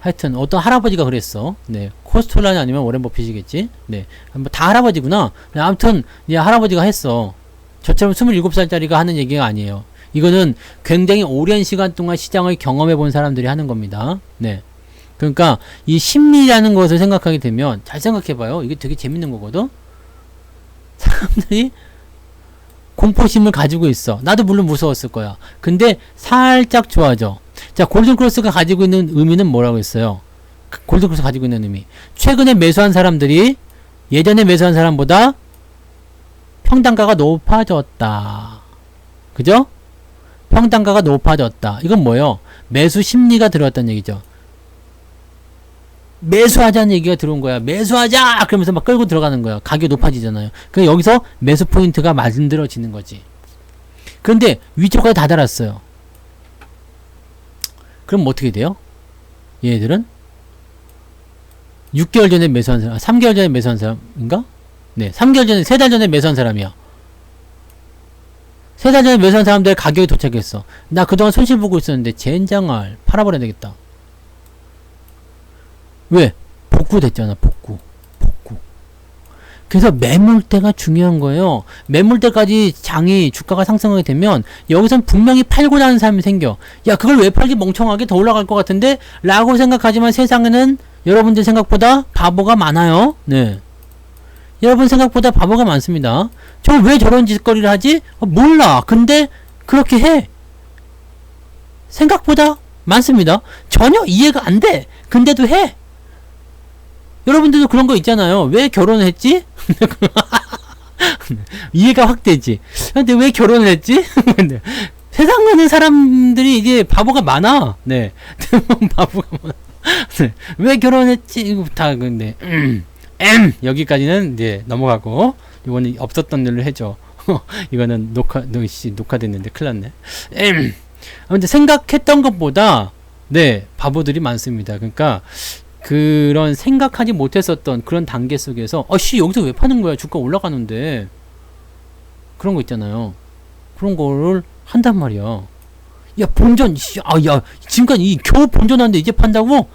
하여튼 어떤 할아버지가 그랬어. 네, 코스톨라니 아니면 워렌 버핏이겠지. 네, 뭐 다 할아버지구나. 네, 아무튼 이 할아버지가 했어. 저처럼 27살짜리가 하는 얘기가 아니에요. 이거는 굉장히 오랜 시간 동안 시장을 경험해 본 사람들이 하는 겁니다. 네, 그러니까 이 심리라는 것을 생각하게 되면 잘 생각해봐요. 이게 되게 재밌는 거거든. 사람들이 공포심을 가지고 있어. 나도 물론 무서웠을 거야. 근데 살짝 좋아져. 자, 골든크로스가 가지고 있는 의미는 뭐라고 했어요? 골든크로스 가지고 있는 의미. 최근에 매수한 사람들이 예전에 매수한 사람보다 평단가가 높아졌다. 그죠? 평단가가 높아졌다. 이건 뭐예요? 매수 심리가 들어왔다는 얘기죠. 매수하자는 얘기가 들어온 거야. 매수하자! 그러면서 막 끌고 들어가는 거야. 가격이 높아지잖아요. 그러니까 여기서 매수 포인트가 만들어지는 거지. 그런데 위쪽까지 다 달았어요. 그럼 뭐 어떻게 돼요? 얘네들은 6개월 전에 매수한 사람, 3개월 전에 매수한 사람인가? 네, 3개월 전에, 3달 전에 매수한 사람이야. 3달 전에 매수한 사람들 가격이 도착했어. 나 그동안 손실 보고 있었는데 젠장을 팔아버려야 되겠다. 왜? 복구 됐잖아. 복구. 그래서 매물대가 중요한 거예요. 매물대까지 장이 주가가 상승하게 되면 여기선 분명히 팔고 나는 사람이 생겨. 야, 그걸 왜 팔기, 멍청하게 더 올라갈 것 같은데? 라고 생각하지만 세상에는 여러분들 생각보다 바보가 많아요. 네, 여러분 생각보다 바보가 많습니다. 저 왜 저런 짓거리를 하지? 몰라. 근데 그렇게 해. 생각보다 많습니다. 전혀 이해가 안 돼. 근데도 해. 여러분들도 그런 거 있잖아요. 왜 결혼을 했지? 이해가 확 되지. 근데 왜 결혼을 했지? 세상에는 사람들이 이제 바보가 많아. 네. 바보가 많아. 네. 왜 결혼했지? 이거 다 근데 여기까지는 이제 넘어가고, 이거는 없었던 일로 해줘. 이거는 녹화됐는데 큰일 났네. 아무튼 생각했던 것보다 네, 바보들이 많습니다. 그러니까 그런 생각하지 못했었던 그런 단계 속에서 여기서 왜 파는 거야? 주가 올라가는데. 그런 거 있잖아요. 그런 거를 한단 말이야. 야, 본전, 야, 지금까지 겨우 본전하는데 이제 판다고?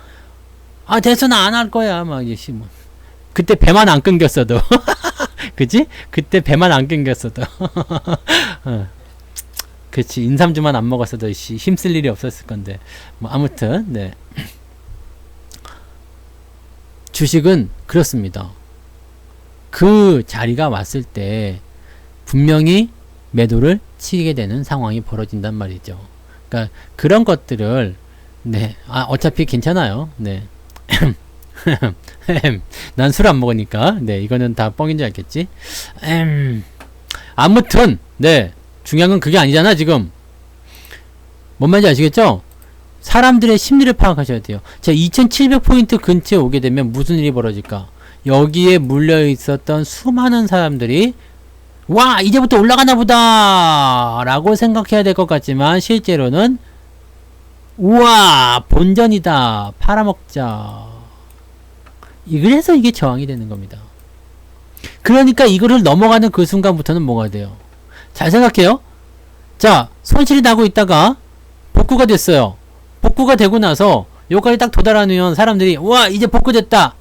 됐어, 나 안 할 거야. 막, 뭐. 그때 배만 안 끊겼어도. 그치? 그때 배만 안 끊겼어도. 그치. 인삼주만 안 먹었어도, 힘쓸 일이 없었을 건데. 뭐, 아무튼, 네. 주식은 그렇습니다. 그 자리가 왔을 때 분명히 매도를 치게 되는 상황이 벌어진단 말이죠. 그러니까 그런 것들을 네, 어차피 괜찮아요. 네. 난 술 안 먹으니까 네, 이거는 다 뻥인 줄 알겠지. 아무튼 네, 중요한 건 그게 아니잖아 지금. 뭔 말인지 아시겠죠? 사람들의 심리를 파악하셔야 돼요. 자, 2700포인트 근처에 오게 되면 무슨 일이 벌어질까? 여기에 물려 있었던 수많은 사람들이 와, 이제부터 올라가나 보다 라고 생각해야 될 것 같지만 실제로는 우와, 본전이다, 팔아먹자. 그래서 이게 저항이 되는 겁니다. 그러니까 이거를 넘어가는 그 순간부터는 뭐가 돼요? 잘 생각해요. 자, 손실이 나고 있다가 복구가 됐어요. 복구가 되고 나서 여기까지 딱 도달하면 사람들이 와, 이제 복구됐다.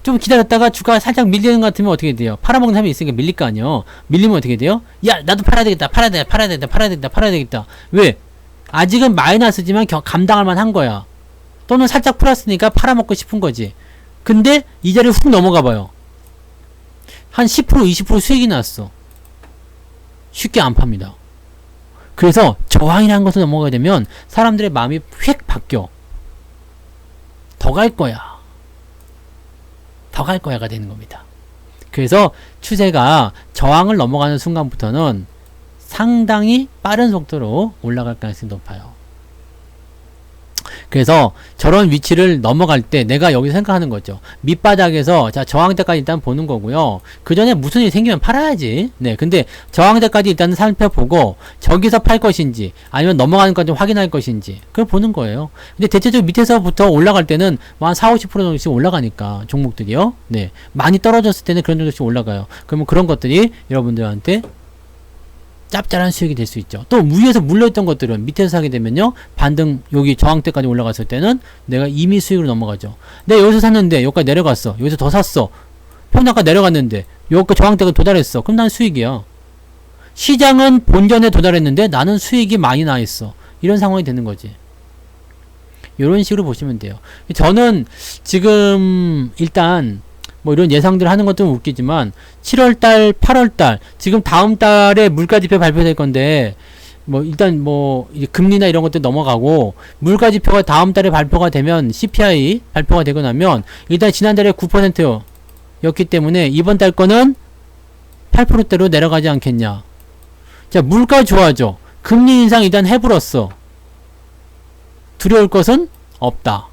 좀 기다렸다가 주가가 살짝 밀리는 것 같으면 어떻게 돼요? 팔아먹는 사람이 있으니까 밀릴 거 아니에요. 밀리면 어떻게 돼요? 야, 나도 팔아야 되겠다. 팔아야 되겠다. 팔아야 되겠다. 팔아야 되겠다. 팔아야 되겠다. 왜? 아직은 마이너스지만 감당할 만한 거야. 또는 살짝 플러스니까 팔아먹고 싶은 거지. 근데 이 자리에 훅 넘어가 봐요. 한 10% 20% 수익이 났어. 쉽게 안 팝니다. 그래서 저항이라는 것을 넘어가게 되면 사람들의 마음이 휙 바뀌어. 더 갈 거야. 더 갈 거야가 되는 겁니다. 그래서 추세가 저항을 넘어가는 순간부터는 상당히 빠른 속도로 올라갈 가능성이 높아요. 그래서 저런 위치를 넘어갈 때 내가 여기서 생각하는 거죠. 밑바닥에서 자, 저항대까지 일단 보는 거고요. 그 전에 무슨 일이 생기면 팔아야지. 네, 근데 저항대까지 일단 살펴보고 저기서 팔 것인지 아니면 넘어가는 것까지 확인할 것인지 그걸 보는 거예요. 근데 대체적으로 밑에서부터 올라갈 때는 한 40, 50% 정도씩 올라가니까 종목들이요. 네, 많이 떨어졌을 때는 그런 정도씩 올라가요. 그러면 그런 것들이 여러분들한테 짭짤한 수익이 될 수 있죠. 또 위에서 물려있던 것들은 밑에서 사게 되면요, 반등 여기 저항대까지 올라갔을 때는 내가 이미 수익으로 넘어가죠. 내가 여기서 샀는데 여기까지 내려갔어. 여기서 더 샀어. 평단가 내려갔는데 여기까지 저항대가 도달했어. 그럼 난 수익이야. 시장은 본전에 도달했는데 나는 수익이 많이 나 있어. 이런 상황이 되는 거지. 이런 식으로 보시면 돼요. 저는 지금 일단 뭐 이런 예상들 하는 것도 웃기지만 7월달, 8월달 지금 다음 달에 물가지표 발표될 건데 뭐 일단 뭐 금리나 이런 것들 넘어가고 물가지표가 다음 달에 발표가 되면 CPI 발표가 되고 나면 일단 지난달에 9%였기 때문에 이번 달 거는 8%대로 내려가지 않겠냐. 자, 물가 좋아져. 금리 인상 일단 해불었어. 두려울 것은 없다.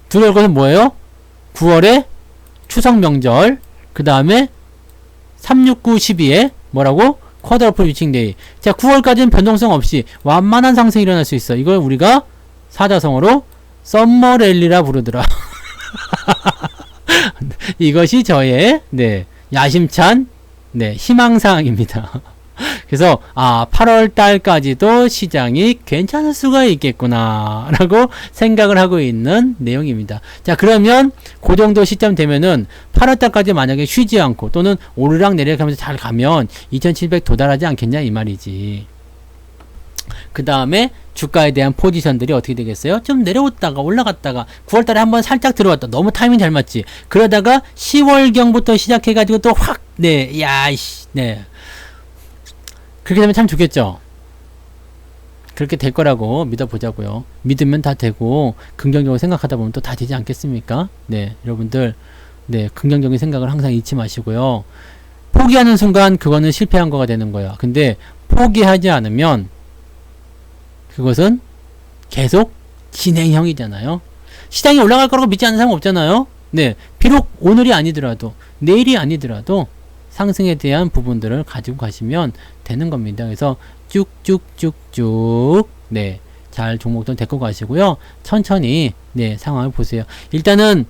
두려울 것은 뭐예요? 9월에 추석 명절, 그 다음에 369, 12에 뭐라고? 쿼드러플 위칭데이. 자, 9월까지는 변동성 없이 완만한 상승이 일어날 수 있어. 이걸 우리가 사자성어로 썸머랠리라 부르더라. 이것이 저의 네, 야심찬 네, 희망사항입니다. 그래서 8월 달까지도 시장이 괜찮을 수가 있겠구나 라고 생각을 하고 있는 내용입니다. 자, 그러면 그 정도 시점 되면은 8월 달까지 만약에 쉬지 않고 또는 오르락 내리락 하면서 잘 가면 2700 도달하지 않겠냐 이 말이지. 그 다음에 주가에 대한 포지션들이 어떻게 되겠어요? 좀 내려왔다가 올라갔다가 9월 달에 한번 살짝 들어왔다. 너무 타이밍 잘 맞지? 그러다가 10월경부터 시작해가지고 또 확 네, 야이씨 네, 그렇게 되면 참 좋겠죠. 그렇게 될 거라고 믿어보자고요. 믿으면 다 되고 긍정적으로 생각하다 보면 또 다 되지 않겠습니까? 네, 여러분들 네, 긍정적인 생각을 항상 잊지 마시고요. 포기하는 순간 그거는 실패한 거가 되는 거야. 근데 포기하지 않으면 그것은 계속 진행형이잖아요. 시장이 올라갈 거라고 믿지 않는 사람 없잖아요. 네, 비록 오늘이 아니더라도 내일이 아니더라도 상승에 대한 부분들을 가지고 가시면 되는 겁니다. 그래서 쭉쭉쭉쭉 네, 잘 종목들 데리고 가시고요. 천천히 네, 상황을 보세요. 일단은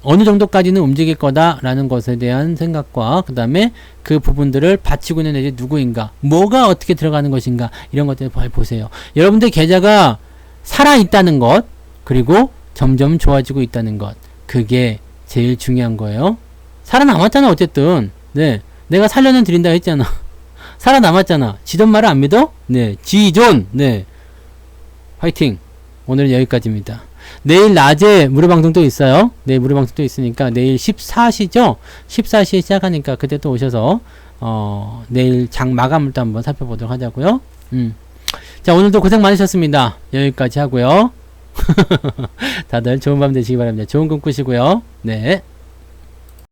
어느 정도까지는 움직일 거다라는 것에 대한 생각과 그 다음에 그 부분들을 받치고 있는 애들이 누구인가, 뭐가 어떻게 들어가는 것인가, 이런 것들을 보세요. 여러분들 계좌가 살아있다는 것, 그리고 점점 좋아지고 있다는 것, 그게 제일 중요한 거예요. 살아남았잖아. 어쨌든 네, 내가 살려는 드린다 했잖아. 살아남았잖아. 지돈 말을 안 믿어? 네, 지존 네, 화이팅. 오늘은 여기까지입니다. 내일 낮에 무료 방송도 있어요. 내일 무료 방송도 있으니까 내일 14시죠? 14시에 시작하니까 그때 또 오셔서 내일 장 마감을 또 한번 살펴보도록 하자고요. 자, 오늘도 고생 많으셨습니다. 여기까지 하고요. 다들 좋은 밤 되시기 바랍니다. 좋은 꿈 꾸시고요. 네.